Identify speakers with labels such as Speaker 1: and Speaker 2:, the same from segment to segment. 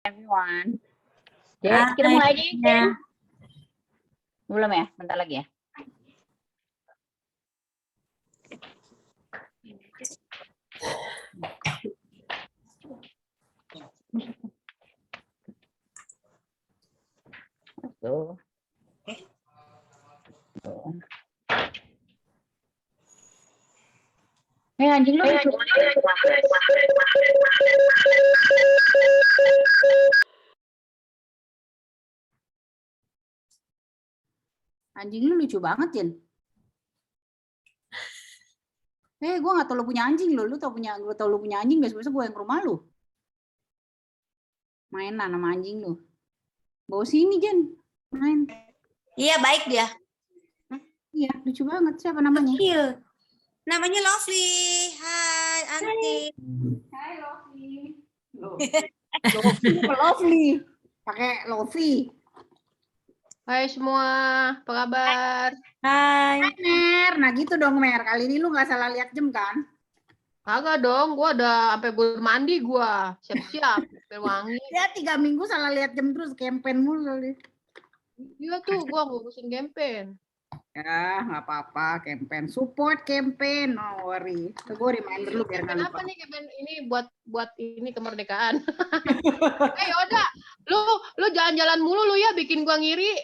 Speaker 1: Everyone. Kita mulai aja ya. Belum ya? Bentar lagi ya. Tuh. Anjing lu lucu. Anjing lu lucu banget, Jen. Gue gak tau lu punya anjing lu tau lu punya anjing, besok-besok gue yang ke rumah lu. Mainan sama anjing lu. Bawa sini, Jen. Main.
Speaker 2: Iya, baik dia.
Speaker 1: Iya, lucu banget. Siapa namanya?
Speaker 2: Iya. Namanya Lovely. Hai, Anti.
Speaker 1: Hai, Lovely. Lovely. Pakai Lovely.
Speaker 3: Hai semua, apa kabar?
Speaker 2: Hai.
Speaker 1: Hai, Mer. Nah gitu dong, Mer. Kali ini lu nggak salah lihat jam kan?
Speaker 3: Kagak dong, gua udah sampai mandi gua. Siap-siap, biar wangi.
Speaker 1: Ya 3 minggu salah lihat jam terus, campaign mulu.
Speaker 3: Iya tuh, gua ngurusin campaign.
Speaker 1: Ya, nggak apa-apa, campaign. Support campaign, no worry. Itu gue reminder lu biar nggak lupa.
Speaker 3: Apa nih campaign ini buat ini kemerdekaan? Yoda, lu jalan-jalan mulu lu ya, bikin gua ngiri.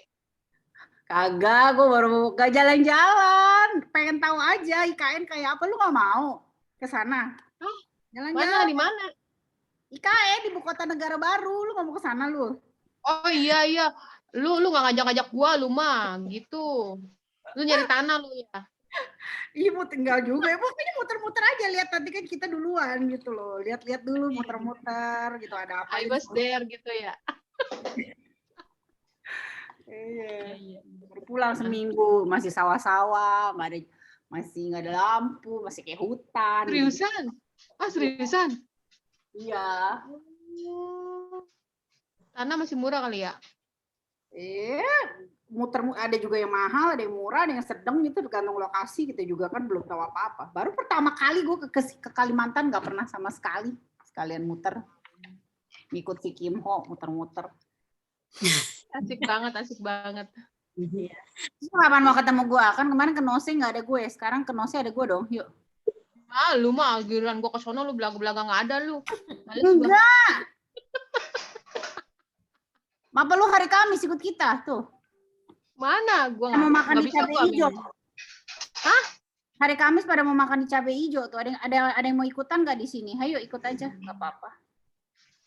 Speaker 1: Kagak, gue baru gak jalan-jalan. Pengen tahu aja IKN kayak apa, lu nggak mau ke sana? Jalan-jalan.
Speaker 3: Mana, di mana?
Speaker 1: IKN, Ibu Kota Negara Baru, lu nggak mau ke sana lu?
Speaker 3: Oh iya. Lu nggak ngajak-ngajak gua, lu mah gitu. Lu nyari tanah lu ya.
Speaker 1: Iya, mau tinggal juga ya. Pokoknya muter-muter aja, lihat nanti kan kita duluan gitu loh. Lihat-lihat dulu, muter-muter gitu, ada apa.
Speaker 3: I was there gitu ya.
Speaker 1: Iya. Baru pulang seminggu, masih sawah-sawah, masih nggak ada lampu, masih kayak hutan.
Speaker 3: Seriusan? Ah, seriusan?
Speaker 1: Iya.
Speaker 3: Tanah masih murah kali ya?
Speaker 1: Muter ada juga yang mahal, ada yang murah, ada yang sedang gitu, tergantung lokasi. Kita juga kan belum tahu apa-apa. Baru pertama kali gue ke Kalimantan, nggak pernah sama sekali. Sekalian muter, ngikut si Kim Ho, muter-muter.
Speaker 3: Asik banget.
Speaker 1: Terus kapan mau ketemu gue? Kan kemarin ke Nose nggak ada gue, sekarang ke Nose ada gue dong, yuk.
Speaker 3: Lu mah giliran gue ke sono lu belaga-belaga nggak ada lu.
Speaker 1: Enggak. Apa lu hari Kamis ikut kita tuh?
Speaker 3: Mana? Gua
Speaker 1: mau makan di cabai hijau.
Speaker 3: Hah?
Speaker 1: Hari Kamis pada mau makan di cabai hijau tuh. Ada yang mau ikutan nggak di sini? Ayo ikut aja, nggak apa-apa.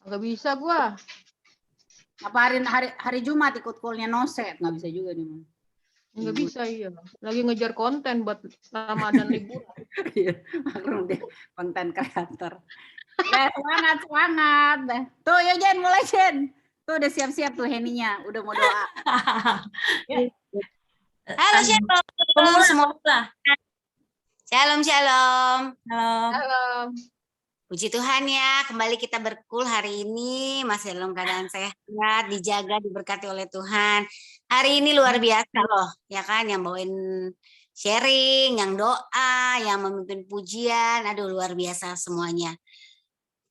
Speaker 3: Nggak bisa gua.
Speaker 1: Apa hari Jumat ikut call-nya Noset? Nggak bisa juga nih.
Speaker 3: Nggak bisa, iya. Lagi ngejar konten buat Ramadan liburan.
Speaker 1: Iya, maklum deh, konten kreator. Semangat. Tuh, yuk Jen, mulai Jen. Tuh udah siap-siap tuh Heninya, udah mau doa.
Speaker 2: Halo, shalom semua. Shalom.
Speaker 3: Halo.
Speaker 2: Puji Tuhan ya, kembali kita berkumpul hari ini masih dalam keadaan sehat, dijaga, diberkati oleh Tuhan. Hari ini luar biasa loh, ya kan, yang bawain sharing, yang doa, yang memimpin pujian, aduh luar biasa semuanya.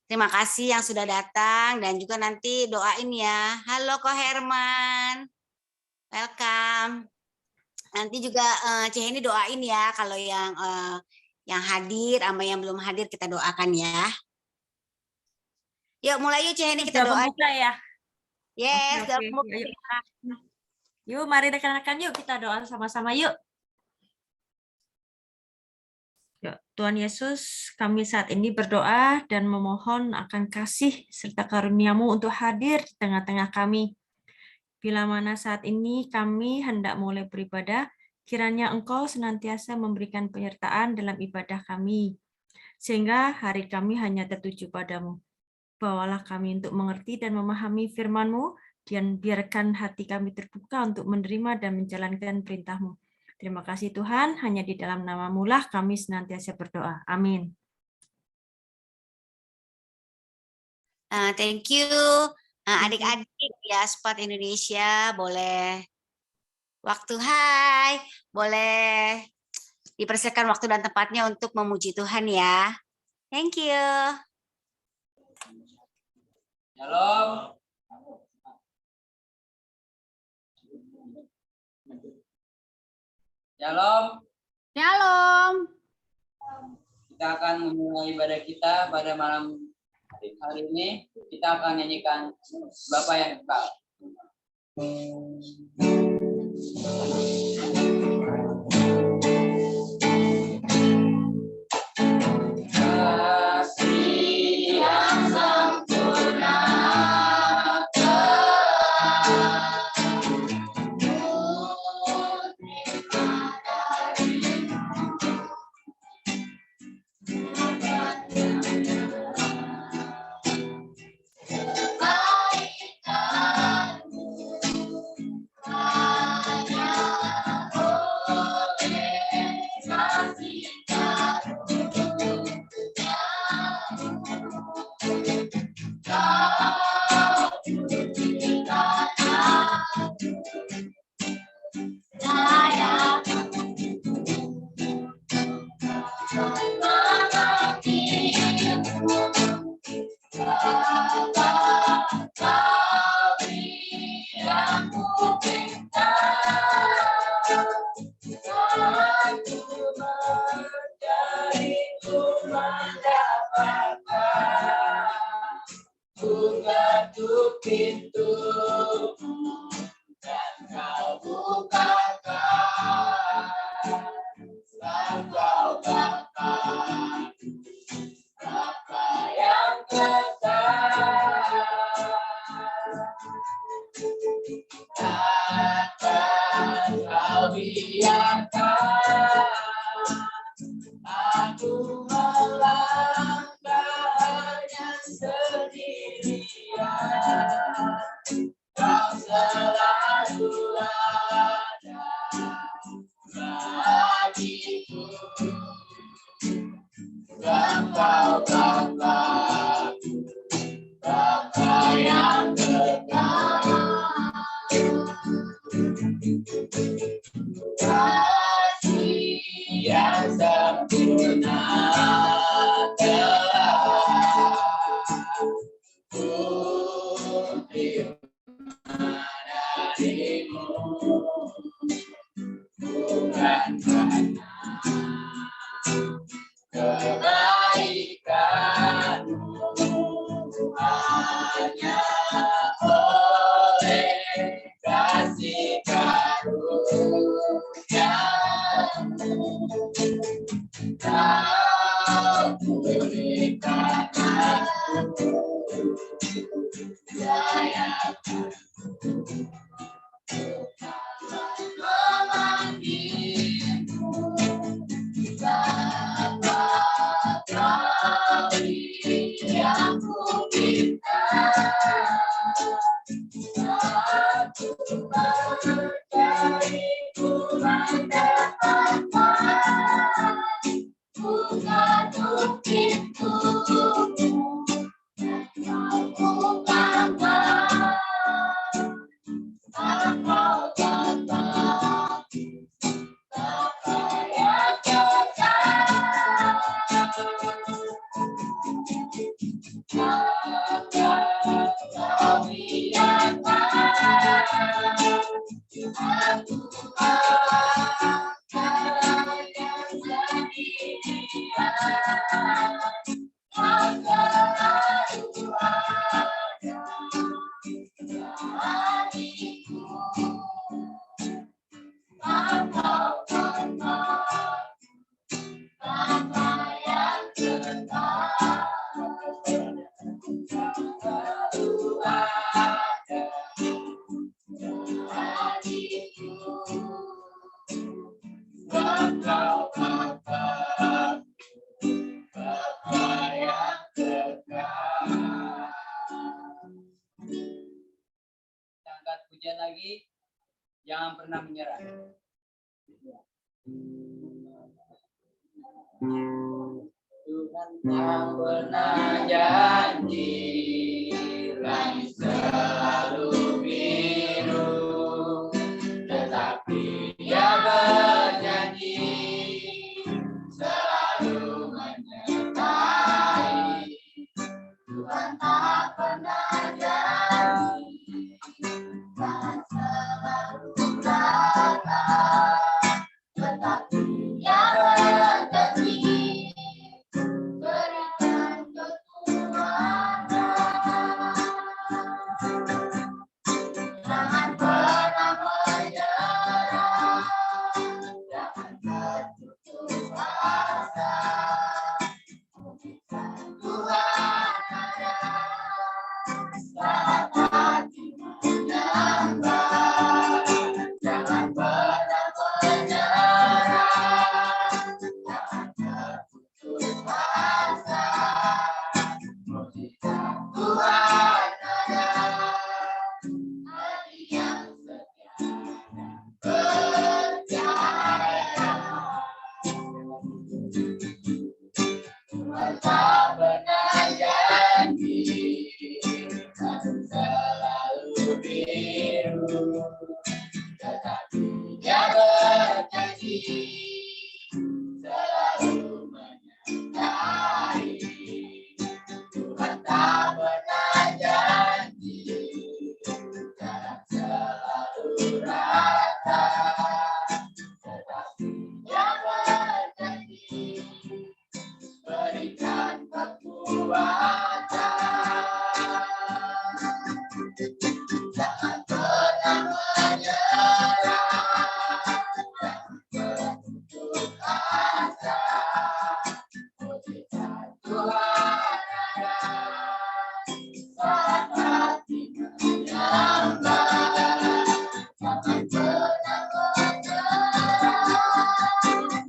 Speaker 2: Terima kasih yang sudah datang dan juga nanti doain ya. Halo Ko Herman, welcome. Nanti juga Ciheni doain ya kalau yang hadir sama yang belum hadir kita doakan ya. Yuk mulai yuk Ciheni kita doa
Speaker 4: ya.
Speaker 2: Yes,
Speaker 4: okay. Yuk mari rekan-rekan yuk kita doa sama-sama yuk. Tuhan Yesus, kami saat ini berdoa dan memohon akan kasih serta karunia-Mu untuk hadir di tengah-tengah kami. Bila mana saat ini kami hendak mulai beribadah, kiranya Engkau senantiasa memberikan penyertaan dalam ibadah kami, sehingga hari kami hanya tertuju padamu. Bawalah kami untuk mengerti dan memahami firman-Mu, dan biarkan hati kami terbuka untuk menerima dan menjalankan perintah-Mu. Terima kasih Tuhan, hanya di dalam nama-Mu lah kami senantiasa berdoa. Amin.
Speaker 2: Thank you. Adik-adik ya Spot Indonesia, boleh waktu hai, boleh dipersiapkan waktu dan tempatnya untuk memuji Tuhan ya. Thank you.
Speaker 5: Shalom. Shalom.
Speaker 1: Shalom.
Speaker 5: Kita akan memulai ibadah kita pada malam hari ini. Kita akan nyanyikan Bapa yang Kekal. Kasih yang sempurna pintu dan kau bukakan, dan kau Bapa yang kekal, takkan kau biarkan aku melangkah hanya sendirian. Kau selalu ada bagiku, Engkau Bapa, Bapa yang kekal. Kasih yang sempurna telah darimu, bukan karena kebaikanmu, hanya oleh kasih karunia-Mu Kau berikan aku sayangkan memanggilmu Bapa, Kau yang ku minta. Aku percaya ku mendapatkan bukan untuk pintumu dan kau bukakan engkau Bapa, Bapa yang kekal. Takkan kau biarkan aku melangkah yang sendirian. Kau selalu ada bagiku, Engkau Bapa, Bapa yang kekal. Selalu ada bagiku, Engkau Bapa, Bapa yang kekal. Kita angkat pujian lagi, jangan pernah menyerah. Tuhan yang pernah janji, langit selalu biru, tetapi Dia berjanji selalu menyertai. Tuhan tak pernah janji, dan selalu datang
Speaker 6: Jangan pernah menyerah, berputus asa. Pujikan Tuhan ada, saat hati menyembah. Jangan pernah menyerah,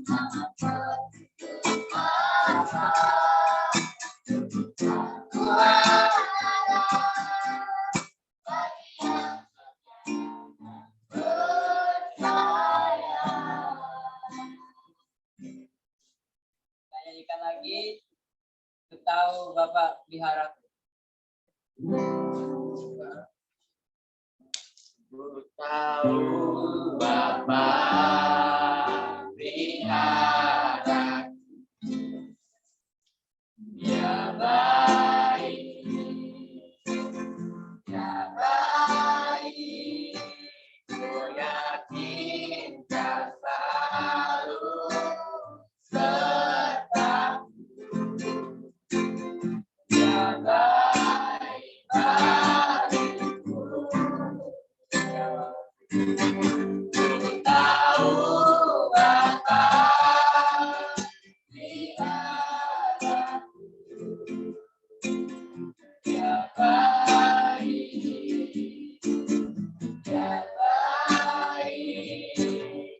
Speaker 6: jangan berputus asa. Pujikan Tuhan ada, bagi yang percaya.
Speaker 5: Kita nyanyikan lagi, Ku tahu Bapa diharaku.
Speaker 6: Ku tahu Bapa pelihara, Dia baik, Dia baik. Ku yakin Dia selalu serta. Dia baik bagiku. Ku tahu Bapa pelihara, Dia baik, Dia baik.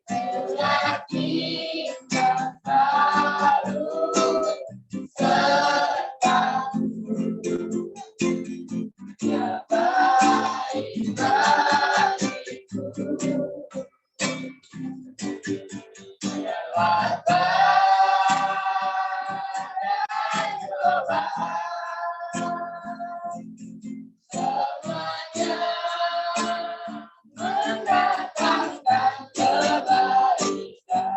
Speaker 6: Ku yakin Dia selalu serta. Dia baik bagiku. Lewat badai cobaan, semuanya mendatangkan kebaikan.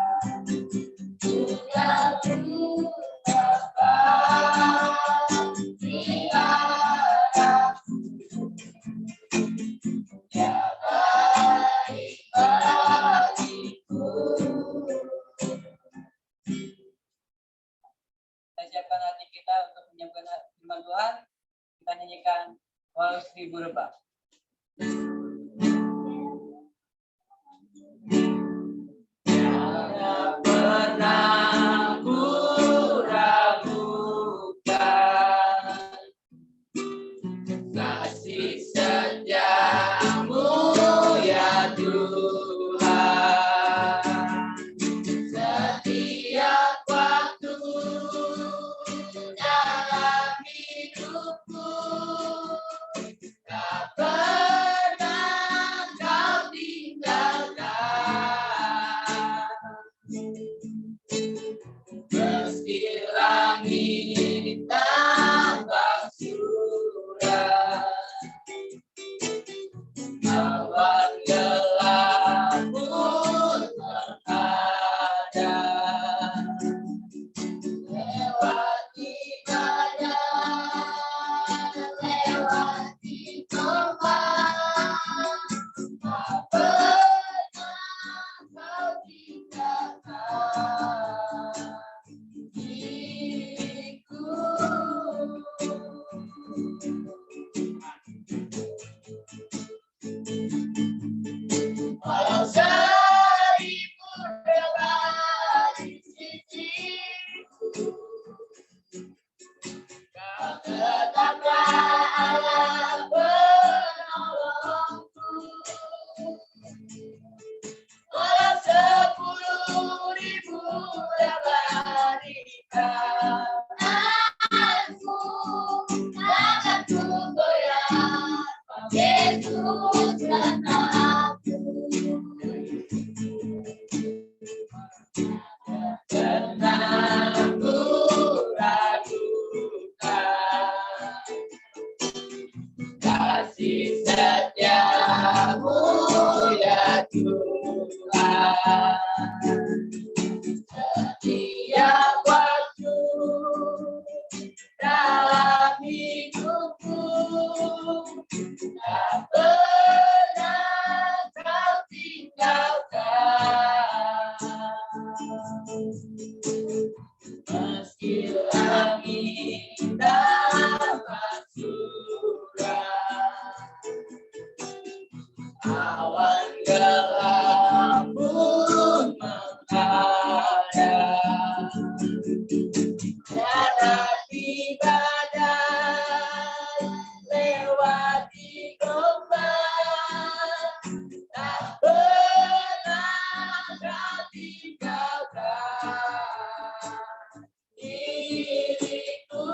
Speaker 6: Tinggal ku dapat pelihara, Dia baik bagiku.
Speaker 5: Kita siapkan hati kita untuk menyiapkan firman Tuhan. Kita nyanyikan Walau Seribu Rebah.
Speaker 6: Jangan pernah ku ragukan kasih setiamu ya Tuhan. Setiap waktu dalam hidupku, tak pernah kau tinggalkan. Meski langit tambah suram, awan gelap pun menghadap. Lewati badai, lewati tombak, tak pernah kau tinggalkan diriku. Walau seribu rebah di sisiku, Kau tetaplah Allah penolongku. Walau 10.000 rebah di tanganku, takkan ku goyah, Yesus dan aku. Pernah ku ragukan kasih setiamu ya Tuhan. Setiap waktu dalam hidupku, tak pernah awan gelap pun menghadap, dan hati badai lewati gelombang, tak pernah kau tinggalkan diriku.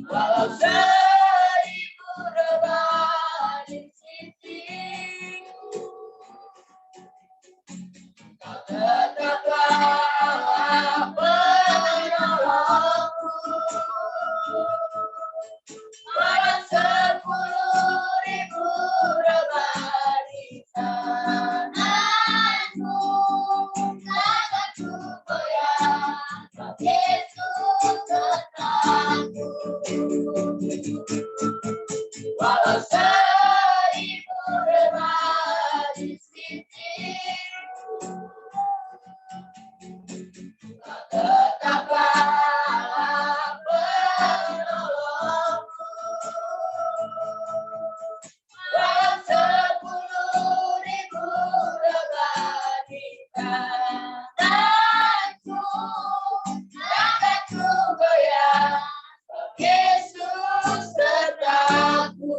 Speaker 6: Walau seribu rebah di sisiku, kau tetaplah penolongku. Walau 10.000 rebah di tanganku, takkan ku goyah, sebab Yesus sertaku. Walau 1000 rebah di sisiku, kau tetaplah penolongku. Walau 10.000 rebah di tanganku, takkan ku goyah, sebab Yesus sertaku.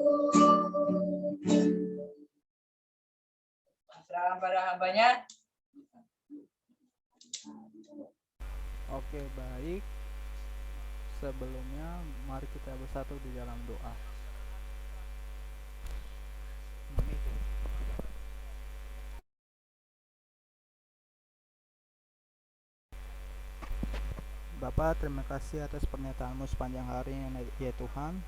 Speaker 6: Serahkan pada hambanya.
Speaker 7: Oke, baik. Sebelumnya, mari kita bersatu di dalam doa. Bapa, terima kasih atas pernyataan-Mu sepanjang hari ini, ya Tuhan.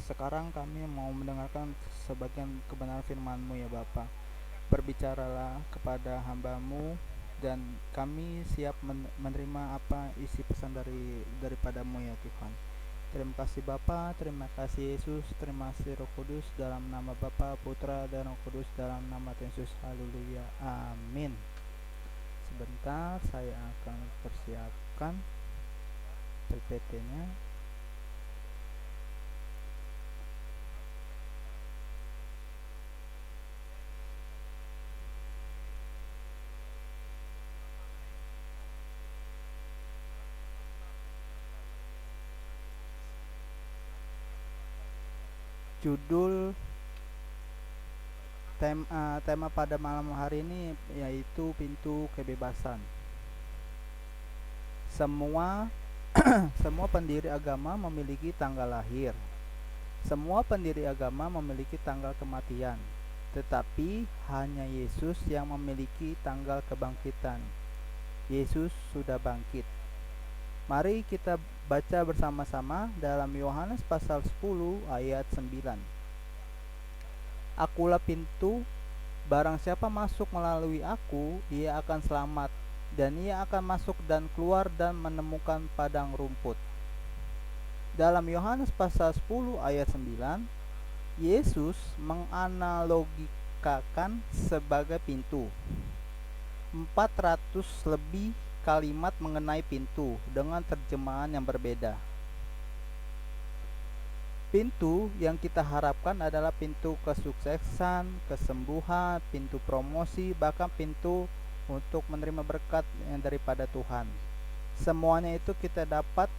Speaker 7: Sekarang kami mau mendengarkan sebagian kebenaran firman-Mu, ya Bapa. Berbicaralah kepada hamba-Mu, dan kami siap menerima apa isi pesan daripada-Mu, ya Tuhan. Terima kasih Bapa, terima kasih Yesus, terima kasih Roh Kudus, dalam nama Bapa, Putra, dan Roh Kudus, dalam nama Tuhan Yesus. Haleluya, amin. Sebentar, saya akan persiapkan PPT-nya. Judul tema pada malam hari ini yaitu pintu kebebasan. Semua pendiri agama memiliki tanggal lahir. Semua pendiri agama memiliki tanggal kematian. Tetapi hanya Yesus yang memiliki tanggal kebangkitan. Yesus sudah bangkit. Mari kita baca bersama-sama dalam Yohanes pasal 10 ayat 9. Akulah pintu, barang siapa masuk melalui aku, ia akan selamat, dan ia akan masuk dan keluar dan menemukan padang rumput. Dalam Yohanes pasal 10 ayat 9, Yesus menganalogikakan sebagai pintu. 400 lebih kalimat mengenai pintu dengan terjemahan yang berbeda. Pintu yang kita harapkan adalah pintu kesuksesan, kesembuhan, pintu promosi, bahkan pintu untuk menerima berkat yang daripada Tuhan. Semuanya itu kita dapat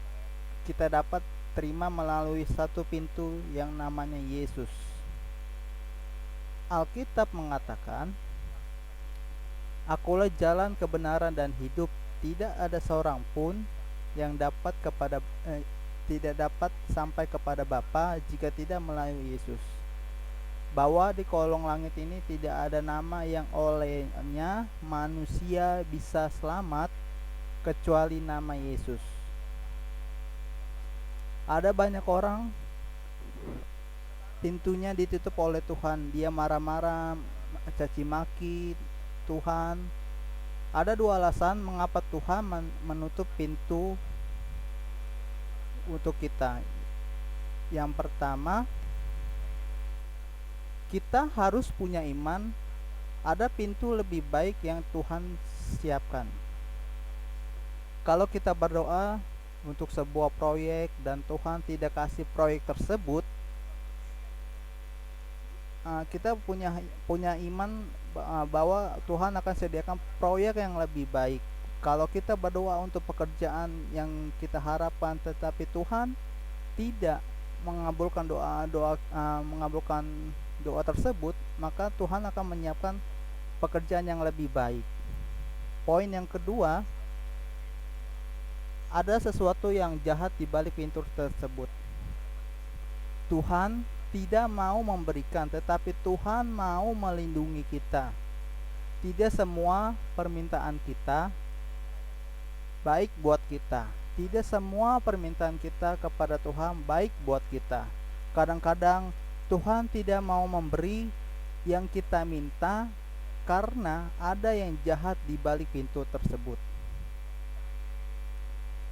Speaker 7: terima melalui satu pintu yang namanya Yesus. Alkitab mengatakan, "Akulah jalan, kebenaran, dan hidup. Tidak ada seorang pun yang tidak dapat sampai kepada Bapa jika tidak melalui Yesus." Bahwa di kolong langit ini tidak ada nama yang olehnya manusia bisa selamat kecuali nama Yesus. Ada banyak orang pintunya ditutup oleh Tuhan. Dia marah-marah, caci maki Tuhan. Ada dua alasan mengapa Tuhan menutup pintu untuk kita. Yang pertama, kita harus punya iman ada pintu lebih baik yang Tuhan siapkan. Kalau kita berdoa, untuk sebuah proyek dan Tuhan tidak kasih proyek tersebut, kita punya iman bahwa Tuhan akan sediakan proyek yang lebih baik. Kalau kita berdoa untuk pekerjaan yang kita harapkan tetapi Tuhan tidak mengabulkan doa tersebut, maka Tuhan akan menyiapkan pekerjaan yang lebih baik. Poin yang kedua, ada sesuatu yang jahat di balik pintu tersebut. Tuhan tidak mau memberikan, tetapi Tuhan mau melindungi kita. Tidak semua permintaan kita baik buat kita. Tidak semua permintaan kita kepada Tuhan baik buat kita. Kadang-kadang Tuhan tidak mau memberi yang kita minta karena ada yang jahat di balik pintu tersebut.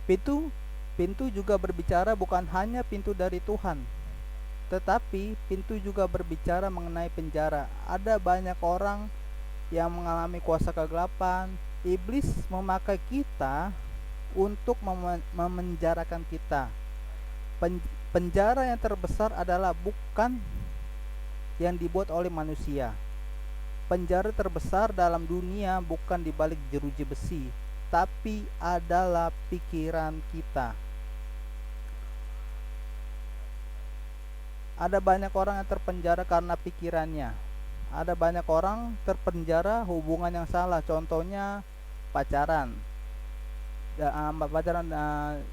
Speaker 7: Pintu juga berbicara bukan hanya pintu dari Tuhan, tetapi pintu juga berbicara mengenai penjara. Ada banyak orang yang mengalami kuasa kegelapan. Iblis memakai kita untuk memenjarakan kita. Penjara yang terbesar adalah bukan yang dibuat oleh manusia. Penjara terbesar dalam dunia bukan di balik jeruji besi, tapi adalah pikiran kita. Ada banyak orang yang terpenjara karena pikirannya. Ada banyak orang terpenjara hubungan yang salah. Contohnya pacaran.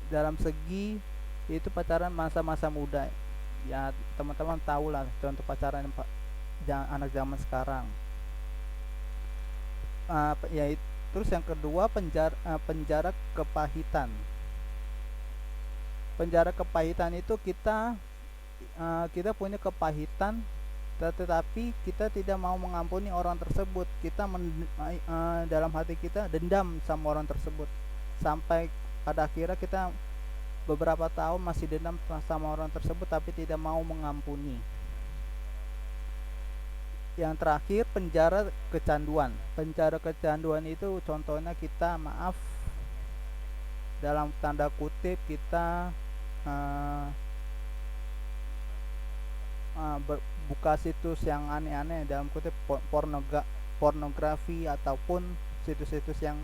Speaker 7: Dalam segi itu pacaran masa-masa muda. Ya teman-teman tahu lah contoh pacaran anak zaman sekarang. Terus yang kedua, penjara kepahitan. Penjara kepahitan itu kita punya kepahitan, tetapi kita tidak mau mengampuni orang tersebut. Kita dalam hati kita dendam sama orang tersebut, sampai pada akhirnya kita beberapa tahun masih dendam sama orang tersebut tapi tidak mau mengampuni. Yang terakhir, penjara kecanduan. Penjara kecanduan itu contohnya kita dalam tanda kutip kita buka situs yang aneh-aneh, dalam kutip pornografi ataupun situs-situs yang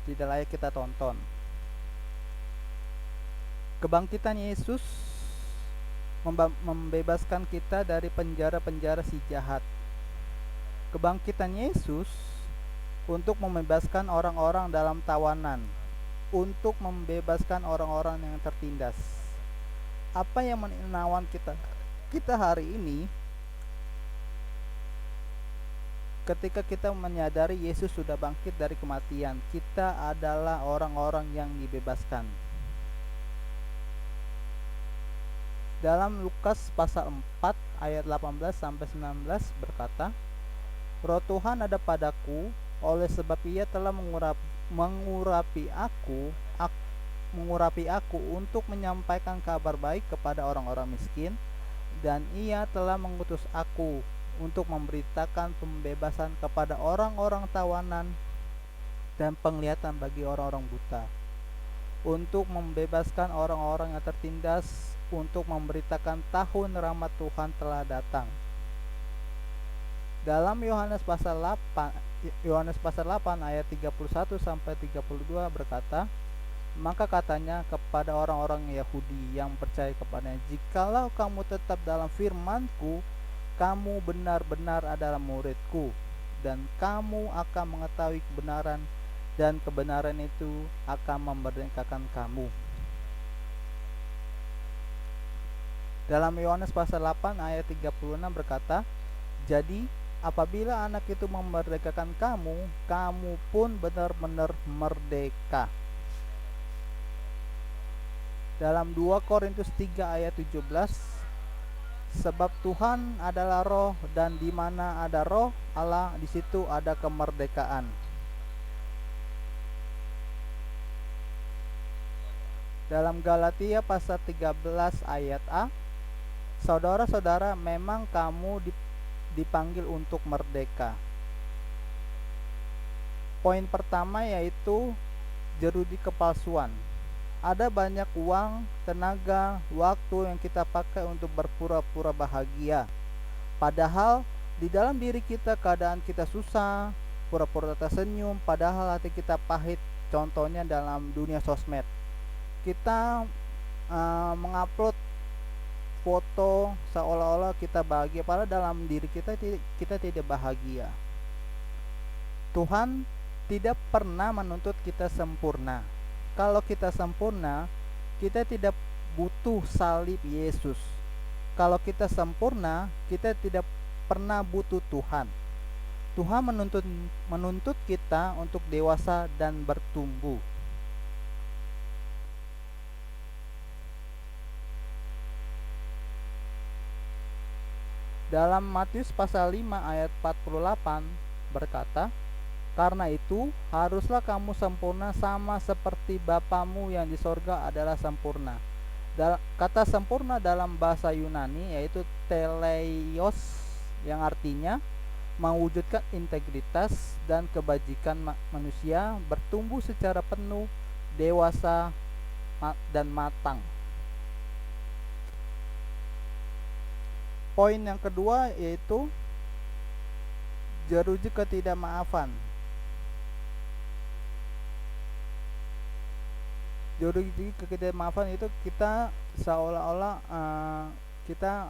Speaker 7: tidak layak kita tonton. Kebangkitan Yesus membebaskan kita dari penjara-penjara si jahat. Kebangkitan Yesus untuk membebaskan orang-orang dalam tawanan, untuk membebaskan orang-orang yang tertindas. Apa yang menawan kita hari ini ketika kita menyadari Yesus sudah bangkit dari kematian? Kita adalah orang-orang yang dibebaskan. Dalam Lukas pasal 4 ayat 18 sampai 19 berkata, Roh Tuhan ada padaku, oleh sebab Ia telah mengurapi aku untuk menyampaikan kabar baik kepada orang-orang miskin, dan Ia telah mengutus aku untuk memberitakan pembebasan kepada orang-orang tawanan dan penglihatan bagi orang-orang buta, untuk membebaskan orang-orang yang tertindas, untuk memberitakan tahun rahmat Tuhan telah datang. Dalam Yohanes pasal 8 ayat 31 sampai 32 berkata, maka katanya kepada orang-orang Yahudi yang percaya kepadanya, jikalau kamu tetap dalam firman-Ku, kamu benar-benar adalah murid-Ku, dan kamu akan mengetahui kebenaran, dan kebenaran itu akan memerdekakan kamu. Dalam Yohanes pasal 8 ayat 36 berkata, jadi apabila anak itu memerdekakan kamu, kamu pun benar-benar merdeka. Dalam 2 Korintus 3 ayat 17, sebab Tuhan adalah roh, dan di mana ada roh Allah, di situ ada kemerdekaan. Dalam Galatia pasal 13 ayat A, saudara-saudara, memang kamu dipanggil untuk merdeka. Poin pertama yaitu jeruji kepalsuan. Ada banyak uang, tenaga, waktu yang kita pakai untuk berpura-pura bahagia. Padahal di dalam diri kita keadaan kita susah, pura-pura tersenyum, padahal hati kita pahit. Contohnya dalam dunia sosmed. Kita mengupload foto seolah-olah kita bahagia, padahal dalam diri kita tidak bahagia. Tuhan tidak pernah menuntut kita sempurna. Kalau kita sempurna, kita tidak butuh salib Yesus. Kalau kita sempurna, kita tidak pernah butuh Tuhan. Tuhan menuntut kita untuk dewasa dan bertumbuh. Dalam Matius pasal 5 ayat 48 berkata, "Karena itu, haruslah kamu sempurna sama seperti Bapamu yang di sorga adalah sempurna." Kata sempurna dalam bahasa Yunani yaitu teleios, yang artinya mewujudkan integritas dan kebajikan manusia, bertumbuh secara penuh, dewasa, dan matang. Poin yang kedua yaitu jeruji ketidakmaafan. Jeruji ketidakmaafan itu kita seolah-olah kita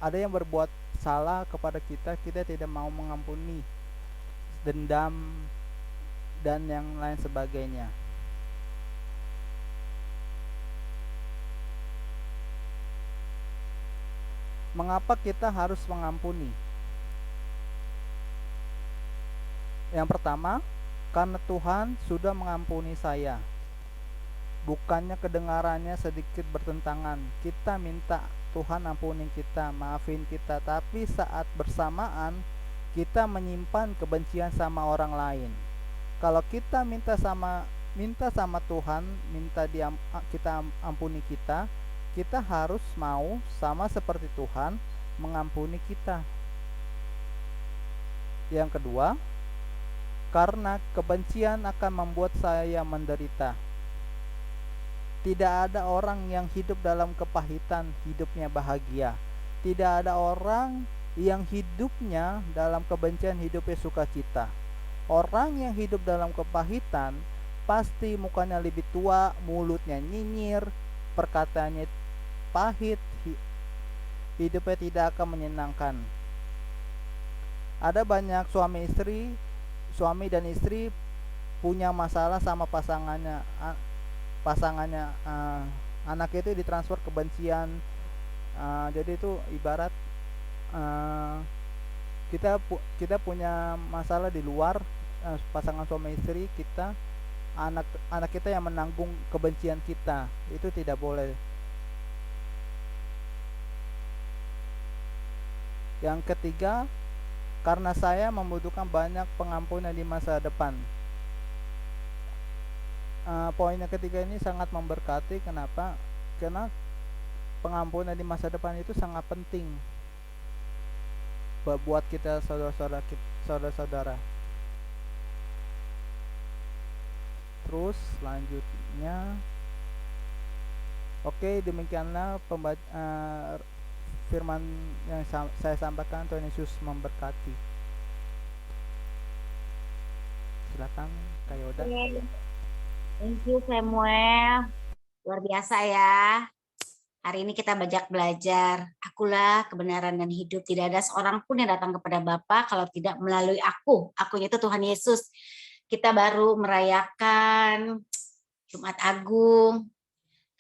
Speaker 7: ada yang berbuat salah kepada kita, kita tidak mau mengampuni, dendam dan yang lain sebagainya. Mengapa kita harus mengampuni? Yang pertama, karena Tuhan sudah mengampuni saya. Bukannya kedengarannya sedikit bertentangan. Kita minta Tuhan ampuni kita, maafin kita, tapi saat bersamaan kita menyimpan kebencian sama orang lain. Kalau kita minta sama Tuhan, kita ampuni kita harus mau sama seperti Tuhan mengampuni kita. Yang kedua, karena kebencian akan membuat saya menderita. Tidak ada orang yang hidup dalam kepahitan hidupnya bahagia. Tidak ada orang yang hidupnya dalam kebencian hidupnya sukacita. Orang yang hidup dalam kepahitan pasti mukanya lebih tua, mulutnya nyinyir, perkataannya pahit, hidupnya tidak akan menyenangkan. Ada banyak suami dan istri punya masalah sama pasangannya, anak itu ditransfer kebencian. Jadi itu ibarat kita punya masalah di luar, pasangan suami istri kita, anak kita yang menanggung kebencian kita, itu tidak boleh. Yang ketiga, karena saya membutuhkan banyak pengampunan di masa depan. Poin yang ketiga ini sangat memberkati. Kenapa? Karena pengampunan di masa depan itu sangat penting buat kita saudara-saudara. Terus selanjutnya, oke, demikianlah firman yang saya sampaikan. Tuhan Yesus memberkati. Silakan Kak Yoda.
Speaker 2: Thank you Samuel, luar biasa ya. Hari ini kita banyak belajar. Akulah kebenaran dan hidup. Tidak ada seorang pun yang datang kepada Bapa kalau tidak melalui aku. Akunya itu Tuhan Yesus. Kita baru merayakan Jumat Agung.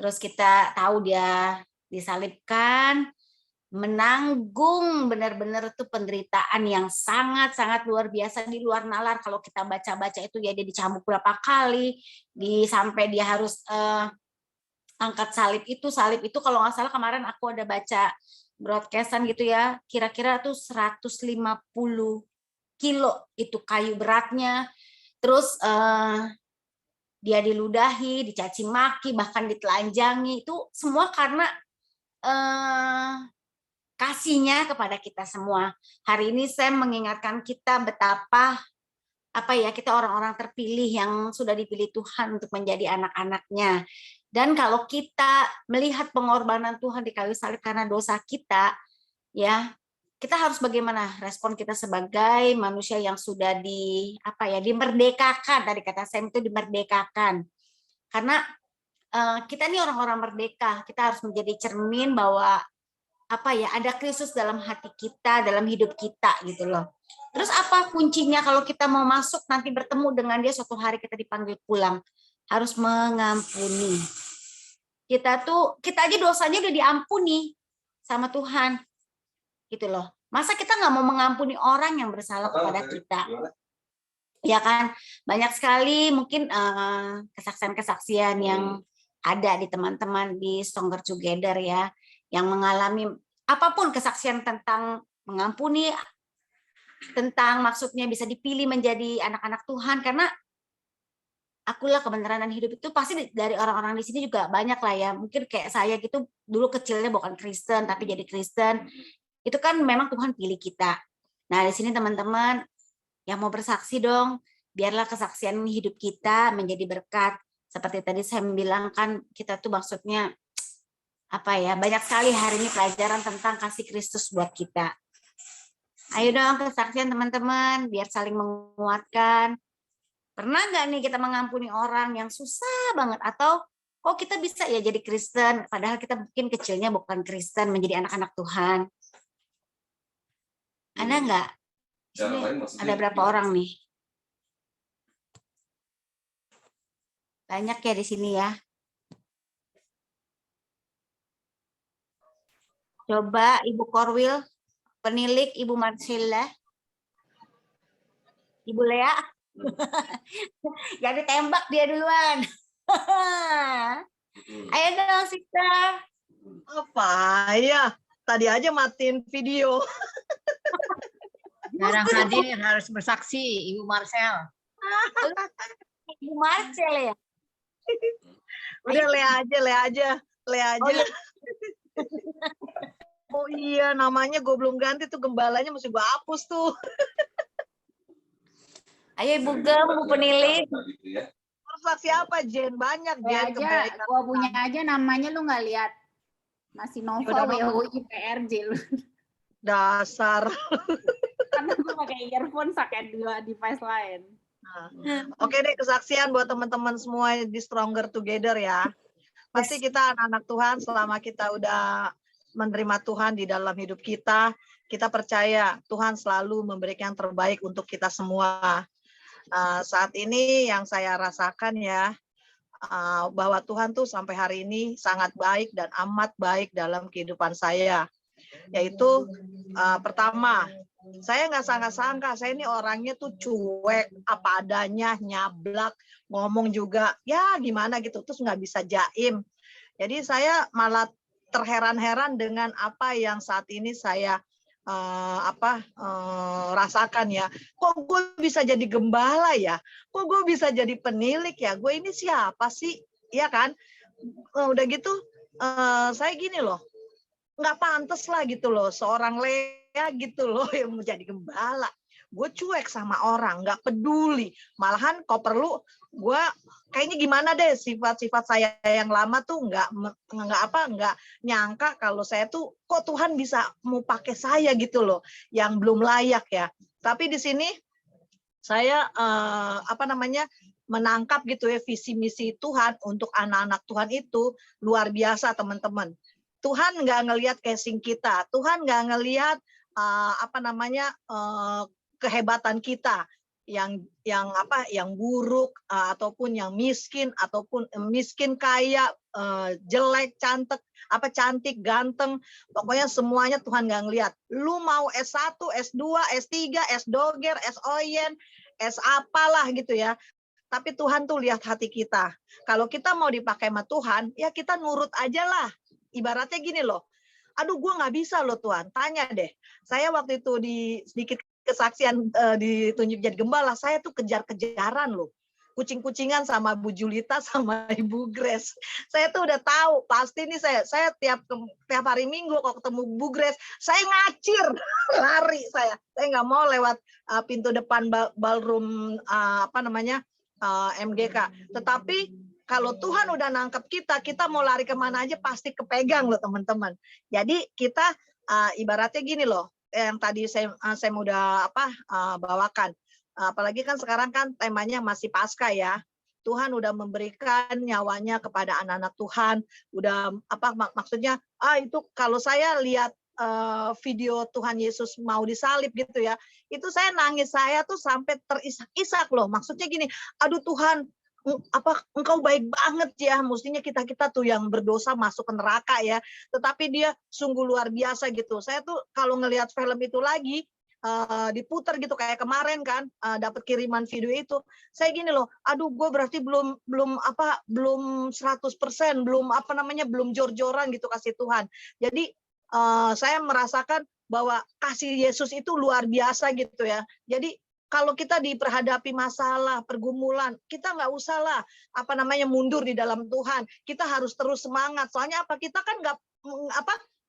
Speaker 2: Terus kita tahu dia disalibkan, menanggung benar-benar itu penderitaan yang sangat-sangat luar biasa, di luar nalar. Kalau kita baca-baca itu ya, dia dicambuk berapa kali, sampai dia harus angkat salib itu kalau nggak salah kemarin aku ada baca broadcastan gitu ya, kira-kira tuh 150 kilo itu kayu beratnya. Terus dia diludahi, dicaci maki, bahkan ditelanjangi, itu semua karena kasihnya kepada kita semua. Hari ini saya mengingatkan kita betapa kita orang-orang terpilih yang sudah dipilih Tuhan untuk menjadi anak-anaknya. Dan kalau kita melihat pengorbanan Tuhan di kayu salib karena dosa kita, ya, kita harus bagaimana respon kita sebagai manusia yang sudah dimerdekakan. Tadi kata Sam itu dimerdekakan. Karena kita ini orang-orang merdeka, kita harus menjadi cermin bahwa ada Kristus dalam hati kita, dalam hidup kita gitu loh. Terus apa kuncinya kalau kita mau masuk nanti bertemu dengan dia suatu hari kita dipanggil pulang? Harus mengampuni. Kita aja dosanya udah diampuni sama Tuhan. Gitu loh. Masa kita nggak mau mengampuni orang yang bersalah kepada kita? Ya kan? Banyak sekali mungkin kesaksian-kesaksian yang ada di teman-teman di Stronger Together ya, yang mengalami apapun kesaksian tentang mengampuni, tentang maksudnya bisa dipilih menjadi anak-anak Tuhan, karena akulah kebenaran dan hidup itu pasti dari orang-orang di sini juga banyak lah ya, mungkin kayak saya gitu dulu kecilnya bukan Kristen tapi jadi Kristen, itu kan memang Tuhan pilih kita. Nah di sini teman-teman yang mau bersaksi dong, biarlah kesaksian hidup kita menjadi berkat. Seperti tadi saya bilang kan kita tuh maksudnya banyak sekali hari ini pelajaran tentang kasih Kristus buat kita. Ayo dong kesaksian teman-teman, biar saling menguatkan. Pernah nggak nih kita mengampuni orang yang susah banget? Atau kok kita bisa ya jadi Kristen, padahal kita mungkin kecilnya bukan Kristen, menjadi anak-anak Tuhan. Ada nggak? Ada berapa orang nih? Banyak ya di sini ya. Coba Ibu Korwil, penilik Ibu Marcella, Ibu Lea, jadi tembak dia duluan. Ayo dong, Sister.
Speaker 8: Apa ya? Tadi aja matiin video.
Speaker 9: Jarang hadir, harus bersaksi, Ibu Marcel.
Speaker 2: Ibu Marcel ya?
Speaker 8: Udah Lea aja.
Speaker 2: Oh, iya.
Speaker 8: Oh iya, namanya gue belum ganti tuh, gembalanya mesti gue hapus tuh.
Speaker 2: Ayo Ibu Gem, Bu penilik.
Speaker 8: Saksi apa Jen? Banyak Jen.
Speaker 1: Gua punya aja namanya lu nggak lihat. Masih Nova WOI PRJ lu.
Speaker 8: Dasar.
Speaker 1: Karena gue pakai earphone pakai dua device lain.
Speaker 8: Oke deh, kesaksian buat teman-teman semua di Stronger Together ya. Pasti kita anak-anak Tuhan, selama kita udah menerima Tuhan di dalam hidup kita, kita percaya Tuhan selalu memberikan yang terbaik untuk kita semua. Saat ini yang saya rasakan ya, bahwa Tuhan tuh sampai hari ini sangat baik dan amat baik dalam kehidupan saya. Yaitu pertama, saya nggak sangka-sangka, saya ini orangnya tuh cuek, apa adanya, nyablak, ngomong juga, ya gimana gitu, terus nggak bisa jaim. Jadi saya malah terheran-heran dengan apa yang saat ini saya rasakan ya. Kok gue bisa jadi gembala ya? Kok gue bisa jadi penilik ya? Gue ini siapa sih? Iya kan? Udah gitu, saya gini loh, nggak pantas lah gitu loh, seorang Lea gitu loh yang menjadi gembala. Gue cuek sama orang, nggak peduli. Malahan kok perlu gue kayaknya gimana deh, sifat-sifat saya yang lama tuh nggak nyangka kalau saya tuh kok Tuhan bisa mau pakai saya gitu loh, yang belum layak ya. Tapi di sini saya menangkap gitu ya, visi misi Tuhan untuk anak-anak Tuhan itu luar biasa teman-teman. Tuhan nggak ngelihat casing kita, Tuhan nggak ngelihat kehebatan kita yang buruk, ataupun yang miskin, ataupun miskin kaya, jelek, cantik, ganteng, pokoknya semuanya Tuhan nggak ngelihat. Lu mau S1, S2, S3, S-Doger, S-Oyen, S apalah gitu ya. Tapi Tuhan tuh lihat hati kita. Kalau kita mau dipakai sama Tuhan, ya kita nurut aja lah. Ibaratnya gini loh, aduh gue nggak bisa loh Tuhan, tanya deh. Saya waktu itu di sedikit kesaksian ditunjuk jadi gembala, saya tuh kejar-kejaran loh. kucing-kucingan sama Bu Julita sama Ibu Grace. Saya tuh udah tahu pasti nih saya tiap hari Minggu kalau ketemu Bu Grace, saya ngacir lari saya nggak mau lewat pintu depan ballroom MGK. Tetapi kalau Tuhan udah nangkep kita mau lari kemana aja pasti kepegang loh teman-teman. Jadi kita ibaratnya gini loh, yang tadi saya udah bawakan. Apalagi kan sekarang kan temanya masih Paskah ya. Tuhan udah memberikan nyawanya kepada anak-anak Tuhan. Udah maksudnya itu kalau saya lihat video Tuhan Yesus mau disalib gitu ya, itu saya nangis, saya tuh sampai terisak-isak loh. Maksudnya gini, aduh Tuhan, Engkau baik banget ya, mestinya kita tuh yang berdosa masuk ke neraka ya, tetapi dia sungguh luar biasa gitu. Saya tuh kalau ngelihat film itu lagi diputar gitu kayak kemarin kan, dapat kiriman video itu, saya gini loh, aduh gue berarti belum 100%, belum jor-joran gitu kasih Tuhan. Jadi saya merasakan bahwa kasih Yesus itu luar biasa gitu ya. Jadi kalau kita diperhadapi masalah, pergumulan, kita nggak usah lah mundur di dalam Tuhan. Kita harus terus semangat. Soalnya kita kan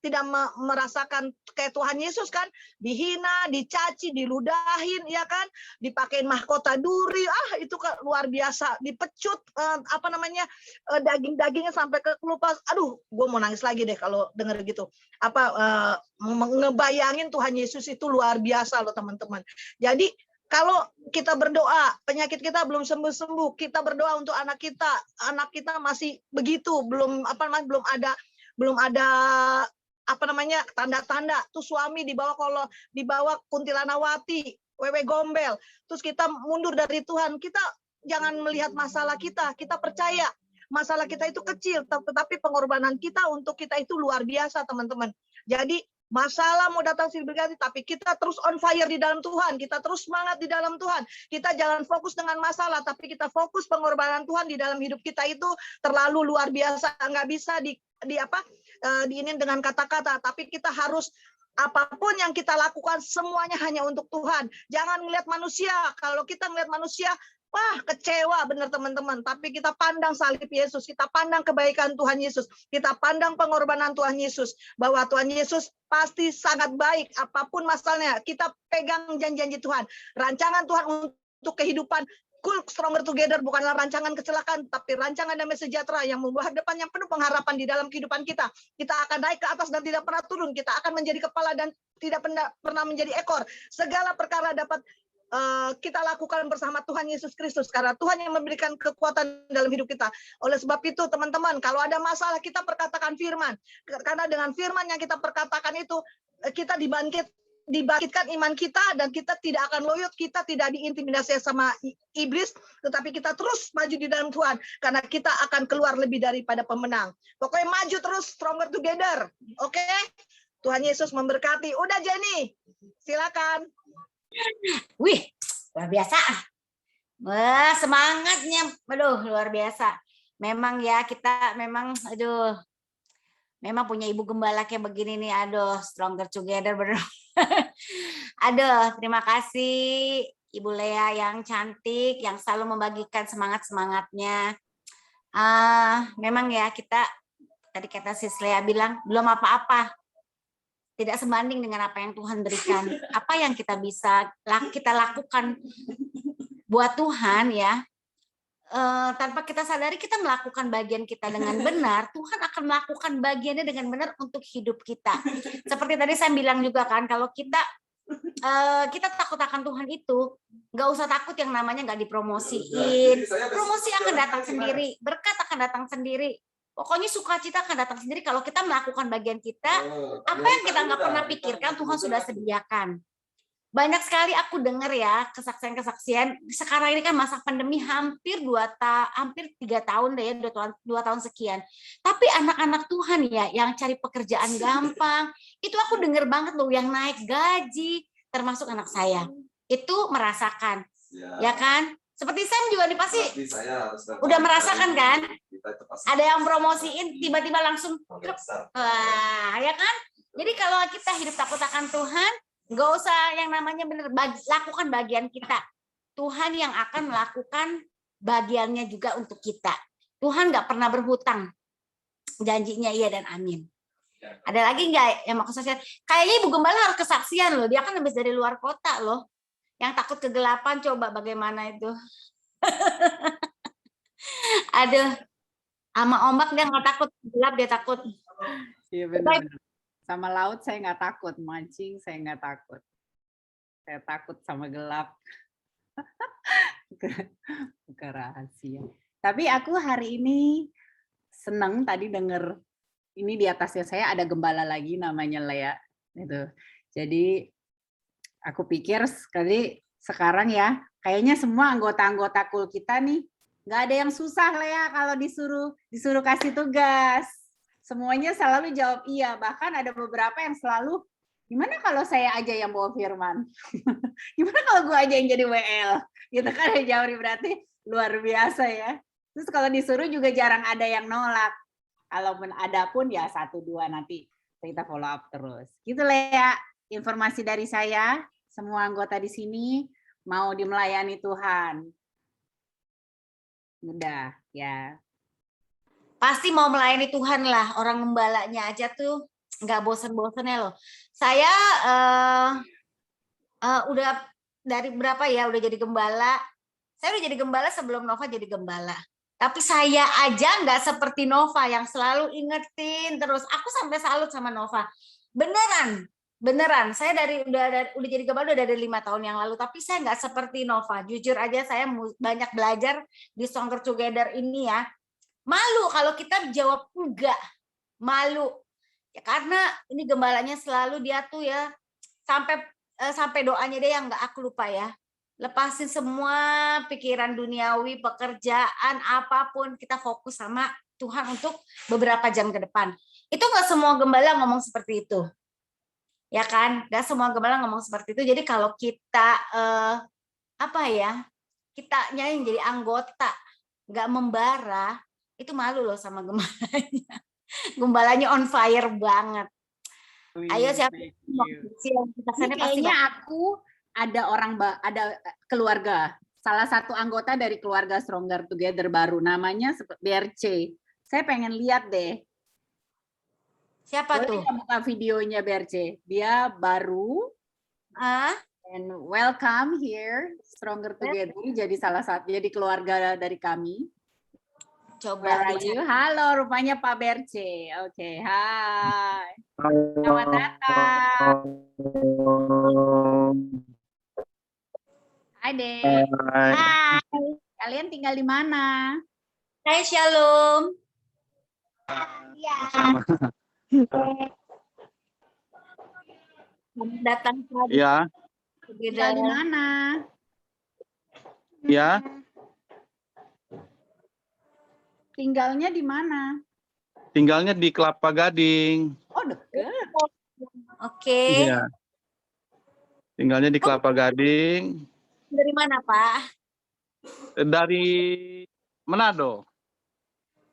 Speaker 8: tidak merasakan kayak Tuhan Yesus kan, dihina, dicaci, diludahin, ya kan, dipakein mahkota duri, itu luar biasa, dipecut, daging-dagingnya sampai ke kelupas. Aduh, gue mau nangis lagi deh kalau denger gitu. Ngebayangin Tuhan Yesus itu luar biasa loh teman-teman. Jadi kalau kita berdoa, penyakit kita belum sembuh-sembuh, kita berdoa untuk anak kita masih begitu, belum ada tanda-tanda tuh suami dibawa kuntilanawati, wewe gombel, terus kita mundur dari Tuhan. Kita jangan melihat masalah kita percaya masalah kita itu kecil, tetapi pengorbanan kita untuk kita itu luar biasa teman-teman. Jadi masalah mau datang silih berganti, tapi kita terus on fire di dalam Tuhan, kita terus semangat di dalam Tuhan. Kita jangan fokus dengan masalah, tapi kita fokus pengorbanan Tuhan di dalam hidup kita itu terlalu luar biasa, nggak bisa diinin dengan kata-kata, tapi kita harus apapun yang kita lakukan semuanya hanya untuk Tuhan. Jangan melihat manusia. Kalau kita melihat manusia, wah kecewa benar teman-teman. Tapi kita pandang salib Yesus, kita pandang kebaikan Tuhan Yesus, kita pandang pengorbanan Tuhan Yesus, bahwa Tuhan Yesus pasti sangat baik. Apapun masalahnya, kita pegang janji-janji Tuhan. Rancangan Tuhan untuk kehidupan Cool Stronger Together bukanlah rancangan kecelakaan, tapi rancangan damai sejahtera yang membawa depan yang penuh pengharapan di dalam kehidupan kita. Kita akan naik ke atas dan tidak pernah turun. Kita akan menjadi kepala dan tidak pernah menjadi ekor. Segala perkara dapat kita lakukan bersama Tuhan Yesus Kristus, karena Tuhan yang memberikan kekuatan dalam hidup kita. Oleh sebab itu teman-teman, kalau ada masalah kita perkatakan firman, karena dengan firman yang kita perkatakan itu kita dibangkitkan iman kita, dan kita tidak akan loyo, kita tidak diintimidasi sama iblis, tetapi kita terus maju di dalam Tuhan, karena kita akan keluar lebih daripada pemenang. Pokoknya maju terus, stronger together. Oke? Tuhan Yesus memberkati. Udah Jenny, silakan.
Speaker 2: Wih, luar biasa. Wah, semangatnya. Aduh, luar biasa. Memang ya, kita memang, memang punya ibu gembala kayak begini nih. Aduh, stronger together bener. Aduh, terima kasih Ibu Lea yang cantik, yang selalu membagikan semangat-semangatnya. Memang ya, kita, tadi kata Sis Lea bilang, belum apa-apa. Tidak sebanding dengan apa yang Tuhan berikan. Apa yang kita bisa kita lakukan buat Tuhan ya, tanpa kita sadari kita melakukan bagian kita dengan benar, Tuhan akan melakukan bagiannya dengan benar untuk hidup kita. Seperti tadi saya bilang juga kan, kalau kita takut akan Tuhan itu, nggak usah takut yang namanya nggak dipromosiin. Promosi akan datang sendiri, berkat akan datang sendiri. Pokoknya sukacita akan datang sendiri kalau kita melakukan bagian kita. Apa yang kita nggak pernah pikirkan, Tuhan sudah sediakan. Banyak sekali aku dengar ya kesaksian-kesaksian. Sekarang ini kan masa pandemi hampir 3 tahun deh ya, 2 tahun sekian. Tapi anak-anak Tuhan ya yang cari pekerjaan gampang, itu aku dengar banget loh yang naik gaji, termasuk anak saya. Itu merasakan, ya kan? Seperti Sam juga nih pasti udah merasakan kan? Ada yang promosiin tiba-tiba langsung ya kan? Jadi kalau kita hidup takut akan Tuhan, nggak usah yang namanya bener, lakukan bagian kita. Tuhan yang akan melakukan bagiannya juga untuk kita. Tuhan nggak pernah berhutang. Janjinya iya dan amin. Ada lagi nggak yang mau kesaksian? Kayaknya Ibu Gembala harus kesaksian loh. Dia kan habis dari luar kota loh. Yang takut kegelapan, coba bagaimana itu? Aduh, sama ombak dia nggak takut, gelap dia takut.
Speaker 1: Iya benar. Sama laut saya nggak takut, mancing saya nggak takut. Saya takut sama gelap. Bukan rahasia. Tapi aku hari ini seneng tadi denger ini di atasnya saya ada gembala lagi namanya Lea. Gitu. Jadi aku pikir sekali sekarang ya, kayaknya semua anggota-anggota kul kita nih nggak ada yang susah Lea kalau disuruh kasih tugas. Semuanya selalu jawab iya. Bahkan ada beberapa yang selalu, gimana kalau saya aja yang bawa firman? Gimana kalau gue aja yang jadi WL? Gitu kan jawab berarti luar biasa ya. Terus kalau disuruh juga jarang ada yang nolak. Kalaupun ada pun ya 1-2 nanti kita follow up terus. Gitu Lea, informasi dari saya. Semua anggota di sini mau dimelayani Tuhan. Mudah ya.
Speaker 2: Pasti mau melayani Tuhan lah. Orang gembalanya aja tuh nggak bosen-bosennya loh. Saya udah dari berapa ya udah jadi gembala. Saya udah jadi gembala sebelum Nova jadi gembala. Tapi saya aja nggak seperti Nova yang selalu ingetin terus. Aku sampai salut sama Nova. Beneran. Saya udah jadi gembala udah dari 5 tahun yang lalu. Tapi saya nggak seperti Nova. Jujur aja saya banyak belajar di Stronger Together ini ya. Malu kalau kita jawab enggak. Malu. Ya, karena ini gembalanya selalu dia tuh ya sampai doanya dia yang nggak aku lupa ya. Lepasin semua pikiran duniawi, pekerjaan, apapun. Kita fokus sama Tuhan untuk beberapa jam ke depan. Itu nggak semua gembala ngomong seperti itu. Ya kan? Nggak semua gembala ngomong seperti itu. Jadi kalau kita, kitanya yang jadi anggota, nggak membara, itu malu loh sama gembalanya. Gembalanya on fire banget. Ayo siapa yang
Speaker 1: kayaknya aku ada keluarga, salah satu anggota dari keluarga Stronger Together baru, namanya BRC. Saya pengen lihat deh.
Speaker 2: Siapa
Speaker 1: Boleh
Speaker 2: tuh?
Speaker 1: buka videonya BRC. Dia baru. And welcome here, Stronger Together. Jadi salah satu, jadi keluarga dari kami.
Speaker 2: Coba.
Speaker 1: Halo, rupanya Pak BRC. Oke, hai. Selamat datang. Hai Dek. Hai. Kalian tinggal di mana?
Speaker 2: Hai Shalom.
Speaker 1: Ya.
Speaker 2: Datang tadi.
Speaker 10: Ya.
Speaker 1: Tinggal di mana?
Speaker 10: Ya.
Speaker 1: Tinggalnya di mana?
Speaker 10: Tinggalnya di Kelapa Gading.
Speaker 1: Oh, dekat.
Speaker 2: Oke.
Speaker 10: Iya. Tinggalnya di Kelapa Gading.
Speaker 2: Dari mana, Pak?
Speaker 10: Dari Manado.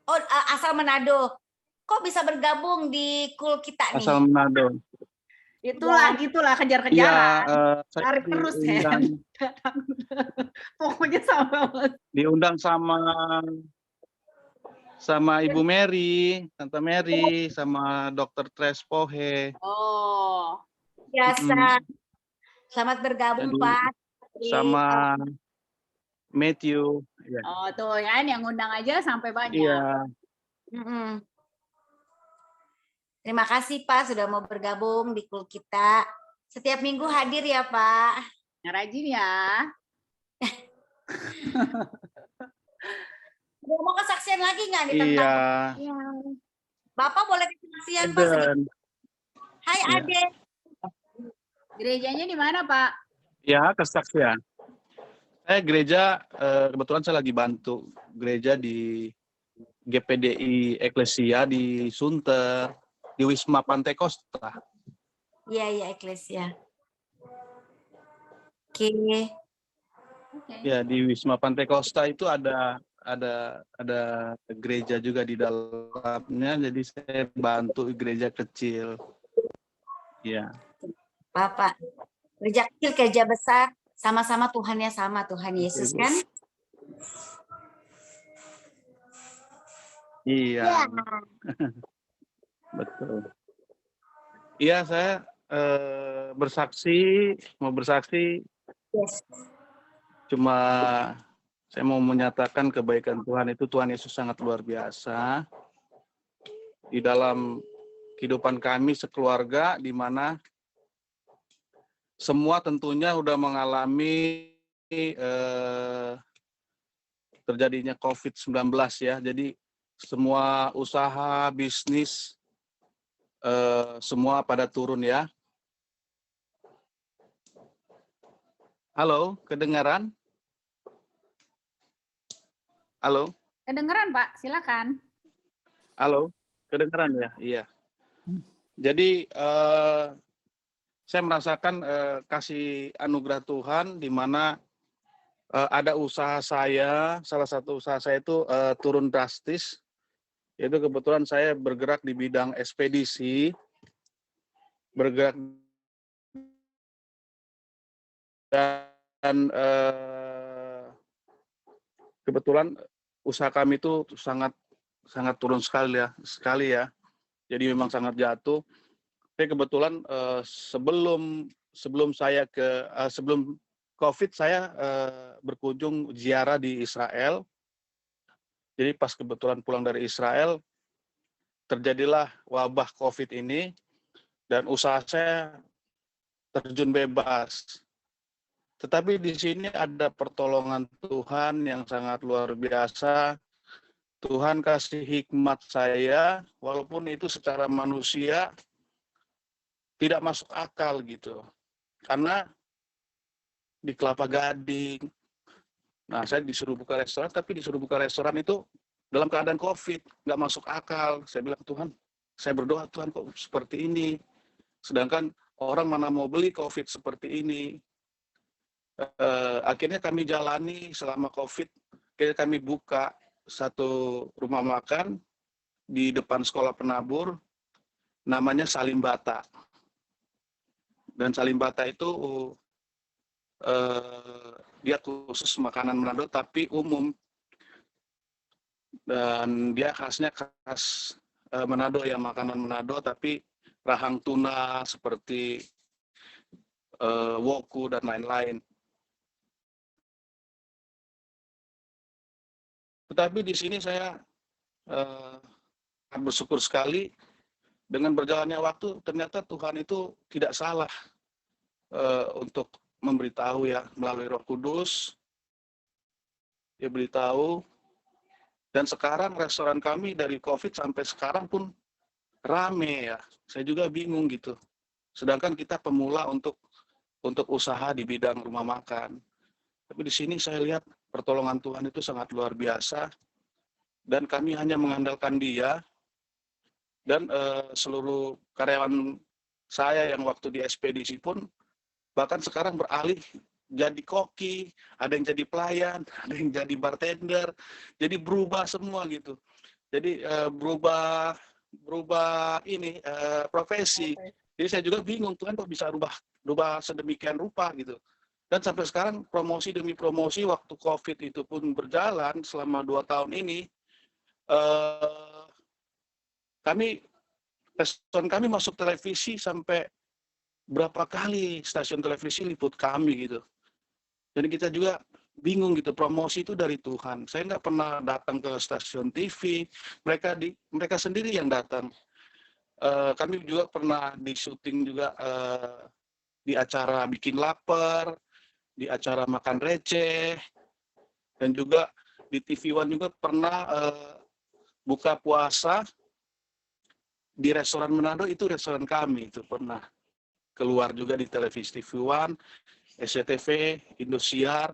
Speaker 2: Oh, asal Manado. Kok bisa bergabung di kul kita nih?
Speaker 10: Asal Manado.
Speaker 1: Gitulah kejar-kejaran.
Speaker 10: Iya,
Speaker 1: Tarik terus ya. Pokoknya sama.
Speaker 10: Diundang sama Ibu Mary, Tante Mary, sama Dr. Tres Pohe.
Speaker 2: Oh, biasa. Selamat bergabung,
Speaker 10: Jadi,
Speaker 2: Pak.
Speaker 10: Sama Matthew. Ya.
Speaker 1: Oh, tuh kan yang ngundang aja sampai banyak.
Speaker 10: Iya.
Speaker 2: Terima kasih, Pak, sudah mau bergabung di kul kita. Setiap minggu hadir ya, Pak.
Speaker 1: Rajin ya.
Speaker 2: Mau kesaksian lagi nggak nih tentang?
Speaker 10: Iya.
Speaker 2: Bapak boleh kesaksian, Pak? Hai,
Speaker 10: Iya.
Speaker 2: Ade.
Speaker 1: Gerejanya di mana, Pak?
Speaker 10: Ya, kesaksian. Saya gereja, kebetulan saya lagi bantu gereja di GPDI Eklesia di Sunter, di Wisma Pantai Costa.
Speaker 2: Iya, Eklesia. Oke.
Speaker 10: Ya, di Wisma Pantai Costa itu ada gereja juga di dalamnya, jadi saya bantu gereja kecil. Ya.
Speaker 2: Bapak, gereja kecil, gereja besar, sama-sama Tuhannya sama, Tuhan Yesus kan?
Speaker 10: Iya, betul. Iya, saya mau bersaksi,
Speaker 2: Yes.
Speaker 10: cuma saya mau menyatakan kebaikan Tuhan itu, Tuhan Yesus sangat luar biasa di dalam kehidupan kami sekeluarga, di mana semua tentunya udah mengalami terjadinya COVID-19 ya. Jadi semua usaha, bisnis, semua pada turun ya. Halo, kedengaran? Halo,
Speaker 1: Kedengeran Pak, silakan.
Speaker 10: halo, kedengaran ya? Iya. Jadi saya merasakan kasih anugerah Tuhan di mana ada usaha saya, salah satu usaha saya itu turun drastis. Yaitu kebetulan saya bergerak di bidang ekspedisi, bergerak dan kebetulan usaha kami itu sangat turun sekali ya. Jadi memang sangat jatuh. Tapi kebetulan sebelum COVID saya berkunjung ziarah di Israel. Jadi pas kebetulan pulang dari Israel terjadilah wabah COVID ini dan usaha saya terjun bebas. Tetapi di sini ada pertolongan Tuhan yang sangat luar biasa. Tuhan kasih hikmat saya, walaupun itu secara manusia tidak masuk akal gitu. Karena di Kelapa Gading, nah saya disuruh buka restoran, tapi disuruh buka restoran itu dalam keadaan COVID, nggak masuk akal. Saya bilang, Tuhan, saya berdoa, Tuhan kok seperti ini. Sedangkan orang mana mau beli COVID seperti ini. Akhirnya kami jalani selama COVID, kami buka satu rumah makan di depan sekolah penabur, namanya Salimbata. Dan Salimbata itu dia khusus makanan Manado tapi umum, dan dia khasnya khas Manado ya, makanan Manado tapi rahang tuna seperti woku dan lain-lain. Tetapi di sini saya bersyukur sekali dengan berjalannya waktu, ternyata Tuhan itu tidak salah untuk memberitahu ya, melalui Roh Kudus. Dia beritahu, dan sekarang restoran kami dari COVID sampai sekarang pun rame ya. Saya juga bingung gitu. Sedangkan kita pemula untuk usaha di bidang rumah makan. Tapi di sini saya lihat pertolongan Tuhan itu sangat luar biasa, dan kami hanya mengandalkan Dia. Dan seluruh karyawan saya yang waktu di ekspedisi pun bahkan sekarang beralih jadi koki, ada yang jadi pelayan, ada yang jadi bartender, jadi berubah semua gitu. Jadi berubah ini profesi. Jadi saya juga bingung, Tuhan kok bisa rubah sedemikian rupa gitu. Dan sampai sekarang promosi demi promosi, waktu COVID itu pun berjalan selama 2 tahun ini, restoran kami masuk televisi sampai berapa kali stasiun televisi liput kami gitu. Dan kita juga bingung gitu, promosi itu dari Tuhan. Saya nggak pernah datang ke stasiun TV, mereka sendiri yang datang. Kami juga pernah di syuting juga di acara Bikin Lapar, di acara Makan Receh, dan juga di TV One juga pernah buka puasa di restoran Manado, itu restoran kami itu pernah keluar juga di televisi TV One, SCTV, Indosiar,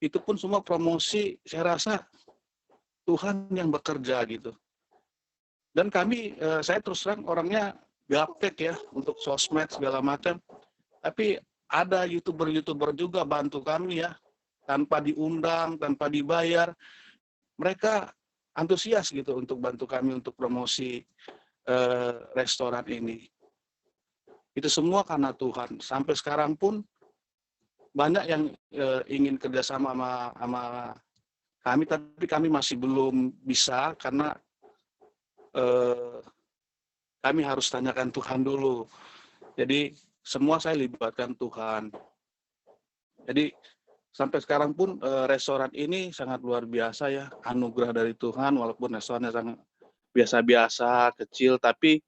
Speaker 10: itu pun semua promosi. Saya rasa Tuhan yang bekerja gitu. Dan kami, saya terus terang orangnya gaptek ya untuk sosmed segala macam. Tapi ada YouTuber juga bantu kami ya, tanpa diundang, tanpa dibayar. Mereka antusias gitu untuk bantu kami untuk promosi restoran ini. Itu semua karena Tuhan. Sampai sekarang pun banyak yang ingin kerjasama sama kami, tapi kami masih belum bisa karena kami harus tanyakan Tuhan dulu. Jadi semua saya libatkan Tuhan. Jadi sampai sekarang pun restoran ini sangat luar biasa ya, anugerah dari Tuhan, walaupun restorannya sangat biasa-biasa, kecil, tapi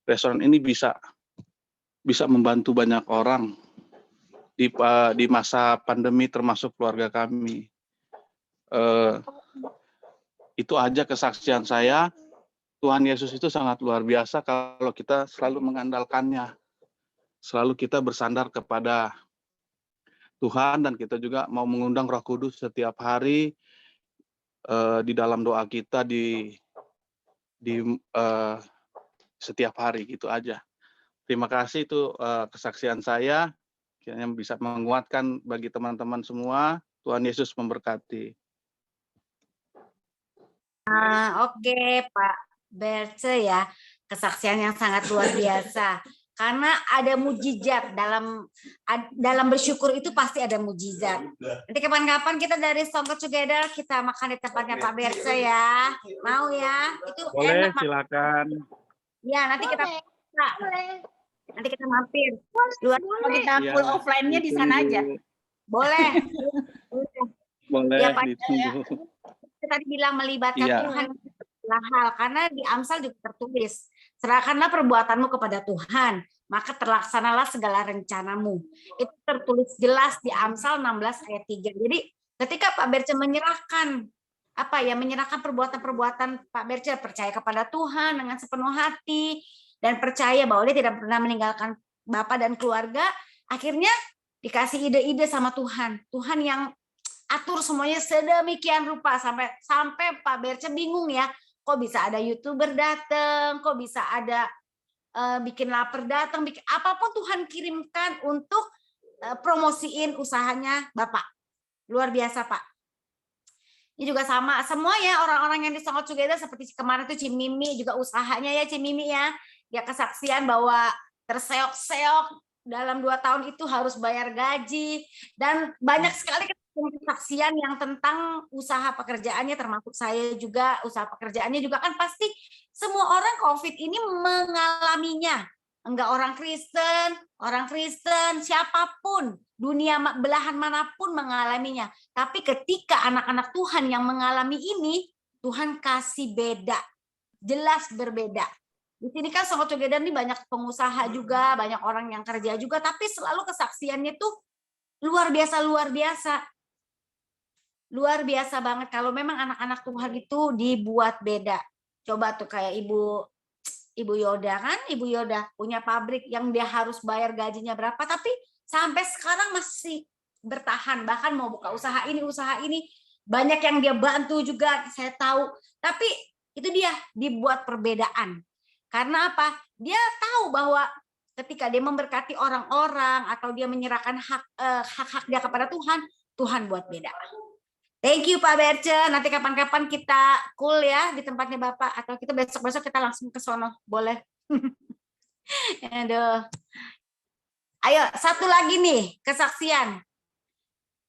Speaker 10: restoran ini bisa membantu banyak orang di masa pandemi, termasuk keluarga kami. Itu aja kesaksian saya. Tuhan Yesus itu sangat luar biasa kalau kita selalu mengandalkannya. Selalu kita bersandar kepada Tuhan, dan kita juga mau mengundang Roh Kudus setiap hari di dalam doa kita di setiap hari, gitu aja. Terima kasih, itu kesaksian saya yang bisa menguatkan bagi teman-teman semua. Tuhan Yesus memberkati.
Speaker 2: Oke, Pak Berce ya, kesaksian yang sangat luar biasa. Karena ada mujizat dalam bersyukur, itu pasti ada mujizat. Nanti kapan-kapan kita dari Stronger Together kita makan di tempatnya Pak Berce ya. Mau ya? Itu
Speaker 10: Boleh,
Speaker 2: enak.
Speaker 10: silakan.
Speaker 2: Ya, nanti kita mampir.
Speaker 1: Kalau kita full offline-nya di sana aja.
Speaker 2: Boleh.
Speaker 10: Boleh,
Speaker 2: Ya, Pak.
Speaker 10: ditunggu.
Speaker 2: Kita tadi bilang melibatkan
Speaker 10: Iya.
Speaker 2: Tuhan segala hal, karena di Amsal juga tertulis, serahkanlah perbuatanmu kepada Tuhan, maka terlaksanalah segala rencanamu. Itu tertulis jelas di Amsal 16 ayat 3. Jadi ketika Pak Berce menyerahkan perbuatan-perbuatan Pak Berce, percaya kepada Tuhan dengan sepenuh hati, dan percaya bahwa dia tidak pernah meninggalkan Bapak dan keluarga, akhirnya dikasih ide-ide sama Tuhan. Tuhan yang atur semuanya sedemikian rupa sampai Pak Berce bingung ya, kok bisa ada YouTuber datang, kok bisa ada bikin lapar datang, apapun Tuhan kirimkan untuk promosiin usahanya Bapak. Luar biasa, Pak. Ini juga sama semua ya, orang-orang yang di Stronger Together, seperti kemarin tuh Cimimi juga usahanya ya, Cimimi ya, dia kesaksian bahwa terseok-seok dalam 2 tahun itu harus bayar gaji, dan banyak sekali kesaksian yang tentang usaha pekerjaannya, termasuk saya juga, usaha pekerjaannya juga kan pasti semua orang COVID ini mengalaminya. Enggak orang Kristen, siapapun, dunia belahan manapun mengalaminya. Tapi ketika anak-anak Tuhan yang mengalami ini, Tuhan kasih beda, jelas berbeda. Di sini kan Stronger Together ini banyak pengusaha juga, banyak orang yang kerja juga, tapi selalu kesaksiannya tuh luar biasa. Luar biasa banget kalau memang anak-anak Tuhan itu dibuat beda. Coba tuh kayak Ibu Yoda kan, Ibu Yoda punya pabrik yang dia harus bayar gajinya berapa, tapi sampai sekarang masih bertahan, bahkan mau buka usaha ini, banyak yang dia bantu juga, saya tahu. Tapi itu dia dibuat perbedaan. Karena apa? Dia tahu bahwa ketika dia memberkati orang-orang atau dia menyerahkan hak-hak dia kepada Tuhan, Tuhan buat beda. Thank you Pak Berce. Nanti kapan-kapan kita cool ya di tempatnya Bapak, atau kita besok-besok kita langsung ke sono, boleh? Aduh. Ayo, satu lagi nih kesaksian.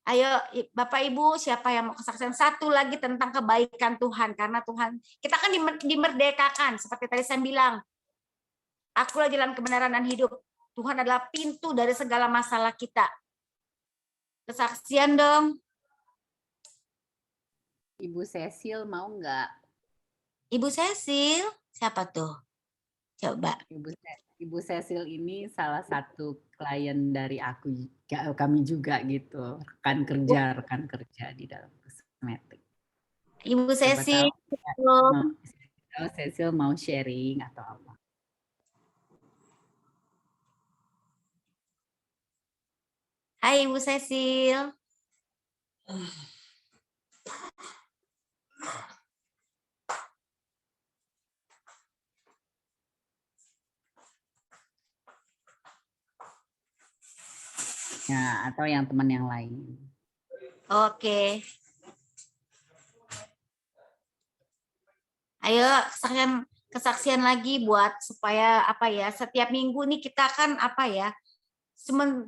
Speaker 2: Ayo Bapak Ibu, siapa yang mau kesaksian? Satu lagi tentang kebaikan Tuhan, karena Tuhan kita kan dimerdekakan seperti tadi saya bilang. Akulah jalan kebenaran dan hidup. Tuhan adalah pintu dari segala masalah kita. Kesaksian dong.
Speaker 1: Ibu Cecil mau nggak?
Speaker 2: Ibu Cecil, siapa tuh? Coba.
Speaker 1: Ibu Cecil ini salah satu klien dari kami juga gitu, rekan kerja di dalam kosmetik.
Speaker 2: Ibu Cecil,
Speaker 1: Cecil mau sharing atau apa?
Speaker 2: Hai Ibu Cecil.
Speaker 1: Ya, atau yang teman yang lain.
Speaker 2: Oke. Ayo kesaksian lagi buat supaya apa ya, setiap minggu nih kita kan apa ya,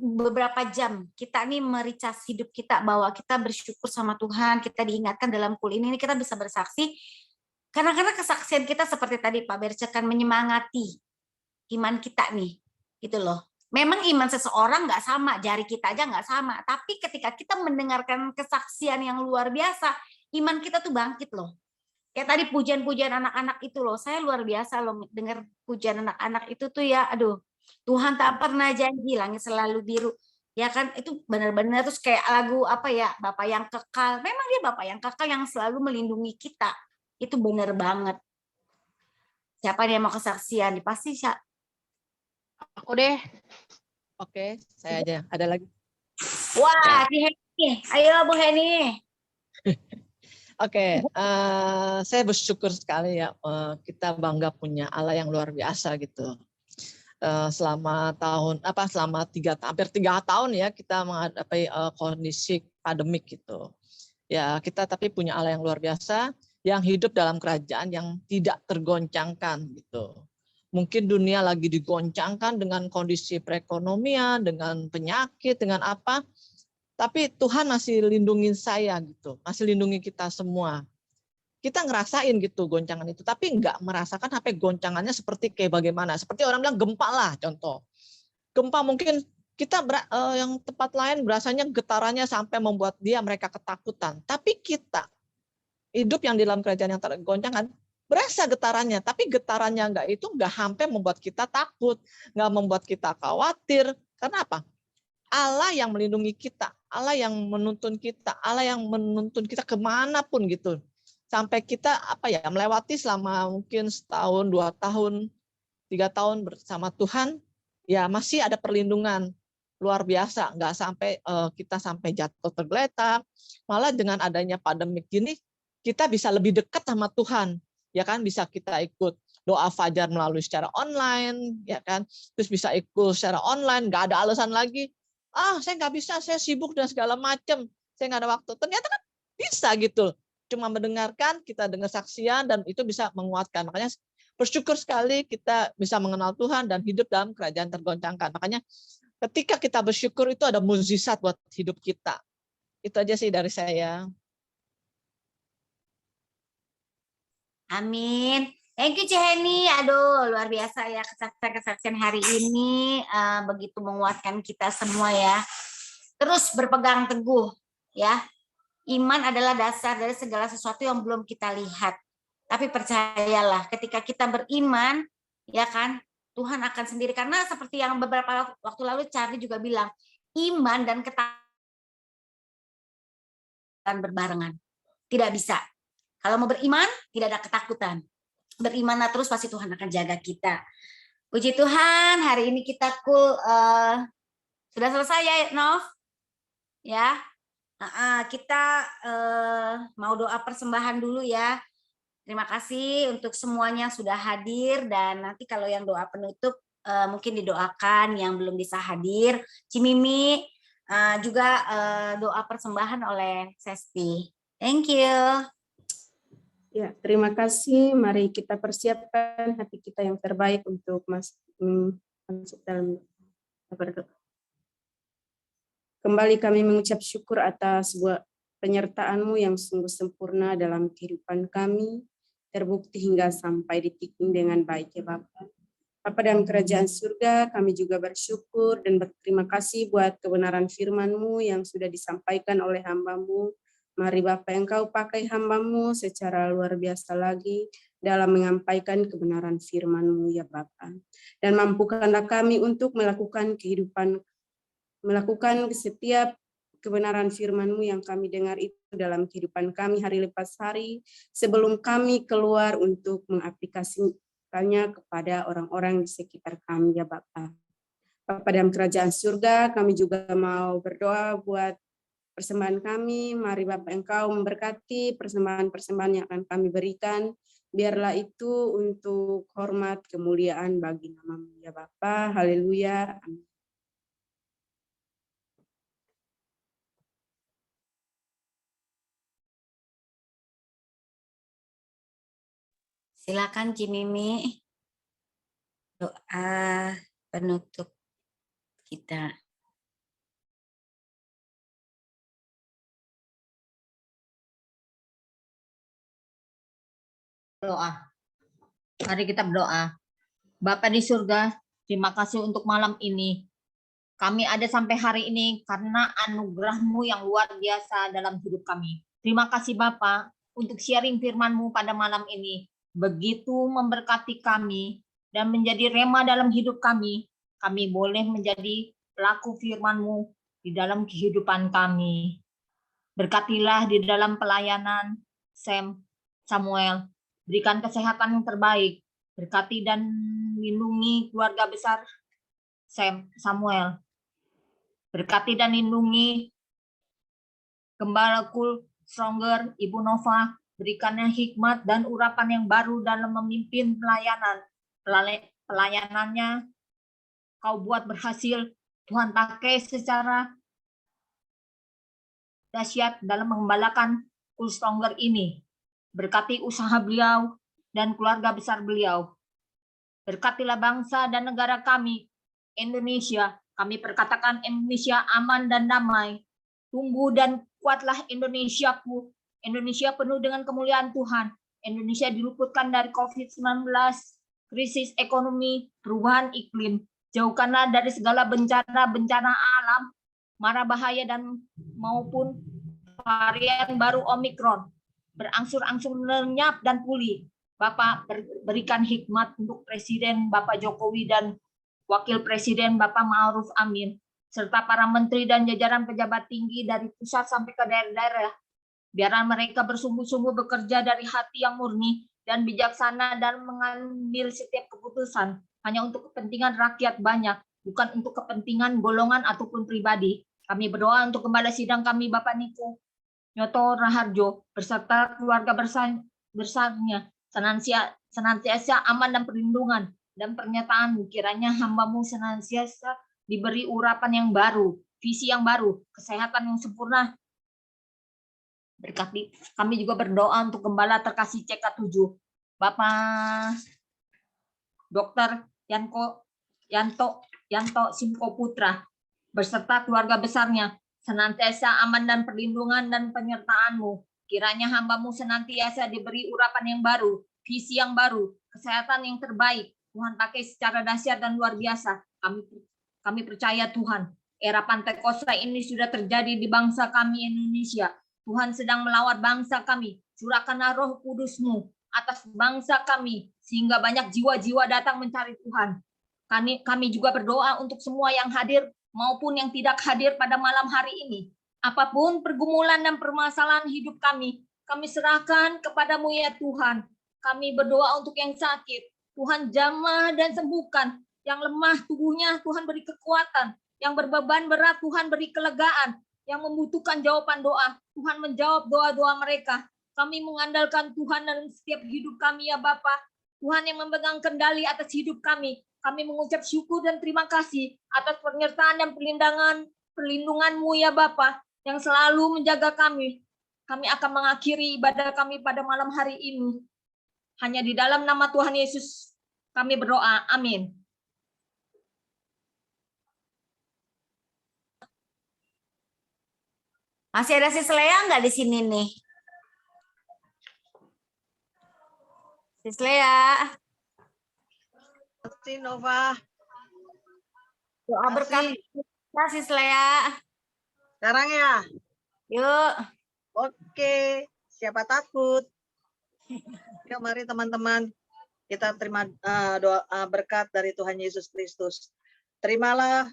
Speaker 2: beberapa jam kita nih mericas hidup kita bahwa kita bersyukur sama Tuhan, kita diingatkan dalam kul ini kita bisa bersaksi Karena kesaksian kita seperti tadi Pak Berce kan menyemangati iman kita nih, gitu loh. Memang iman seseorang nggak sama, jari kita aja nggak sama. Tapi ketika kita mendengarkan kesaksian yang luar biasa, iman kita tuh bangkit loh. Kayak tadi pujian-pujian anak-anak itu loh, saya luar biasa loh dengar pujian anak-anak itu tuh ya, aduh, Tuhan tak pernah janji langit selalu biru. Ya kan, itu benar-benar terus kayak lagu apa ya, Bapak yang kekal. Memang dia Bapak yang kekal yang selalu melindungi kita. Itu benar banget. Siapa yang mau kesaksian? Pasti
Speaker 3: Aku deh.
Speaker 11: Oke, saya aja. Ada lagi?
Speaker 2: Wah, si Heni. Ayo Bu Heni.
Speaker 11: Oke, saya bersyukur sekali ya kita bangga punya Allah yang luar biasa gitu. Selama hampir 3 tahun ya kita menghadapi kondisi pandemik gitu. Ya kita tapi punya Allah yang luar biasa yang hidup dalam kerajaan yang tidak tergoncangkan gitu. Mungkin dunia lagi digoncangkan dengan kondisi perekonomian, dengan penyakit, dengan apa. Tapi Tuhan masih lindungin saya gitu, masih lindungi kita semua. Kita ngerasain gitu goncangan itu, tapi nggak merasakan sampai goncangannya seperti kayak bagaimana. Seperti orang bilang gempa lah contoh. Gempa mungkin kita yang tempat lain berasanya getarannya sampai membuat mereka ketakutan. Tapi kita hidup yang di dalam kerajaan yang tergoncangkan, berasa getarannya, tapi getarannya nggak sampai membuat kita takut, nggak membuat kita khawatir. Karena apa? Allah yang melindungi kita, Allah yang menuntun kita, Allah yang menuntun kita kemanapun gitu. Sampai kita melewati selama mungkin 1 tahun, 2 tahun, 3 tahun bersama Tuhan, ya masih ada perlindungan luar biasa. Nggak sampai kita sampai jatuh tergeletak. Malah dengan adanya pandemik gini, kita bisa lebih dekat sama Tuhan. Ya kan, bisa kita ikut doa fajar melalui secara online, ya kan, terus bisa ikut secara online, nggak ada alasan lagi, saya nggak bisa, saya sibuk dan segala macam, saya nggak ada waktu. Ternyata kan bisa gitu, cuma mendengarkan, kita dengar saksian, dan itu bisa menguatkan. Makanya bersyukur sekali kita bisa mengenal Tuhan dan hidup dalam kerajaan tergoncangkan. Makanya ketika kita bersyukur itu ada mukjizat buat hidup kita. Itu aja sih dari saya.
Speaker 2: Amin. Thank you Ciheni. Aduh, luar biasa ya kesaksian hari ini, begitu menguatkan kita semua ya. Terus berpegang teguh ya. Iman adalah dasar dari segala sesuatu yang belum kita lihat. Tapi percayalah, ketika kita beriman, ya kan, Tuhan akan sendiri. Karena seperti yang beberapa waktu lalu Charlie juga bilang, iman dan ketaatan berbarengan. Tidak bisa. Kalau mau beriman, tidak ada ketakutan. Berimanlah terus, pasti Tuhan akan jaga kita. Puji Tuhan, hari ini kita sudah selesai ya, Nov? Ya, kita mau doa persembahan dulu ya. Terima kasih untuk semuanya yang sudah hadir, dan nanti kalau yang doa penutup mungkin didoakan yang belum bisa hadir. Cimimi juga doa persembahan oleh Sesti. Thank you.
Speaker 12: Ya, terima kasih. Mari kita persiapkan hati kita yang terbaik untuk masuk dalam berdoa. Kembali kami mengucap syukur atas sebuah penyertaan-Mu yang sungguh sempurna dalam kehidupan kami, terbukti hingga sampai detik ini dengan baik ya Bapa. Bapa dalam kerajaan surga, kami juga bersyukur dan berterima kasih buat kebenaran firman-Mu yang sudah disampaikan oleh hamba-Mu. Mari Bapa, Engkau pakai hamba-Mu secara luar biasa lagi dalam menyampaikan kebenaran firman-Mu ya Bapa. Dan mampukanlah kami untuk melakukan setiap kebenaran firman-Mu yang kami dengar itu dalam kehidupan kami hari lepas hari, sebelum kami keluar untuk mengaplikasikannya kepada orang-orang di sekitar kami ya Bapa. Bapa dalam kerajaan surga, kami juga mau berdoa buat persembahan kami. Mari Bapak Engkau memberkati persembahan-persembahan yang akan kami berikan. Biarlah itu untuk hormat kemuliaan bagi nama-Mu ya Bapa. Haleluya. Amin.
Speaker 2: Silakan Cimimi, doa penutup kita.
Speaker 9: Doa. Mari kita berdoa. Bapa di surga, terima kasih untuk malam ini. Kami ada sampai hari ini karena anugerah-Mu yang luar biasa dalam hidup kami. Terima kasih Bapa untuk sharing firman-Mu pada malam ini. Begitu memberkati kami dan menjadi rema dalam hidup kami. Kami boleh menjadi pelaku firman-Mu di dalam kehidupan kami. Berkatilah di dalam pelayanan Samuel. Berikan kesehatan yang terbaik. Berkati dan lindungi keluarga besar Samuel. Berkati dan lindungi Gembala Cool Stronger, Ibu Nova. Berikannya hikmat dan urapan yang baru dalam memimpin pelayanan. Pelayanannya Kau buat berhasil. Tuhan pakai secara dahsyat dalam mengembalakan Cool Stronger ini. Berkati usaha beliau dan keluarga besar beliau. Berkatilah bangsa dan negara kami, Indonesia. Kami perkatakan Indonesia aman dan damai. Tumbuh dan kuatlah Indonesiaku. Indonesia penuh dengan kemuliaan Tuhan. Indonesia diluputkan dari COVID-19, krisis ekonomi, perubahan iklim. Jauhkanlah dari segala bencana alam, mara bahaya dan maupun varian baru Omikron. Berangsur-angsur lenyap dan pulih. Bapak berikan hikmat untuk Presiden Bapak Jokowi dan Wakil Presiden Bapak Ma'ruf Amin, serta para menteri dan jajaran pejabat tinggi dari pusat sampai ke daerah-daerah. Biarlah mereka bersungguh-sungguh bekerja dari hati yang murni dan bijaksana dan mengambil setiap keputusan hanya untuk kepentingan rakyat banyak, bukan untuk kepentingan golongan ataupun pribadi. Kami berdoa untuk Gembala Sidang kami Bapak Niko Nyoto Raharjo beserta keluarga besarnya senantiasa aman dan perlindungan dan pernyataan kiranya hamba-Mu senantiasa diberi urapan yang baru, visi yang baru, kesehatan yang sempurna. Berkati kami juga berdoa untuk Gembala terkasih CK7 Bapak Dr. Yanto Simko Putra beserta keluarga besarnya senantiasa aman dan perlindungan dan penyertaan-Mu. Kiranya hamba-Mu senantiasa diberi urapan yang baru, visi yang baru, kesehatan yang terbaik. Tuhan pakai secara dahsyat dan luar biasa. Kami percaya Tuhan, era Pantekosta ini sudah terjadi di bangsa kami Indonesia. Tuhan sedang melawat bangsa kami. Curahkanlah Roh Kudus-Mu atas bangsa kami, sehingga banyak jiwa-jiwa datang mencari Tuhan. Kami juga berdoa untuk semua yang hadir maupun yang tidak hadir pada malam hari ini. Apapun pergumulan dan permasalahan hidup kami serahkan kepada-Mu ya Tuhan. Kami berdoa untuk yang sakit, Tuhan jamah dan sembuhkan. Yang lemah tubuhnya, Tuhan beri kekuatan. Yang berbeban berat, Tuhan beri kelegaan. Yang membutuhkan jawaban doa, Tuhan menjawab doa-doa mereka. Kami mengandalkan Tuhan dalam setiap hidup kami ya Bapa. Tuhan yang memegang kendali atas hidup kami. Kami mengucap syukur dan terima kasih atas penyertaan dan perlindungan-Mu ya Bapa, yang selalu menjaga kami. Kami akan mengakhiri ibadah kami pada malam hari ini. Hanya di dalam nama Tuhan Yesus kami berdoa. Amin.
Speaker 2: Masih ada Sis Lea nggak di sini nih? Sis Lea.
Speaker 8: Terima kasih Nova.
Speaker 2: Doa berkat Sis Lea.
Speaker 8: Sekarang ya?
Speaker 2: Yuk.
Speaker 8: Oke, siapa takut? Yuk mari teman-teman, kita terima doa berkat dari Tuhan Yesus Kristus. Terimalah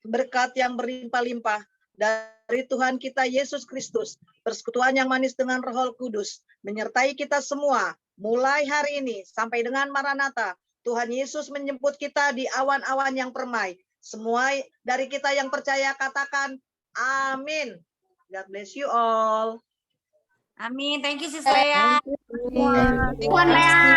Speaker 8: berkat yang berlimpah-limpah dari Tuhan kita Yesus Kristus, persekutuan yang manis dengan Roh Kudus, menyertai kita semua, mulai hari ini sampai dengan Maranatha. Tuhan Yesus menjemput kita di awan-awan yang permai. Semua dari kita yang percaya katakan amin. God bless you all.
Speaker 2: Amin. Thank you Sis Lea.
Speaker 1: Tuhan Lea.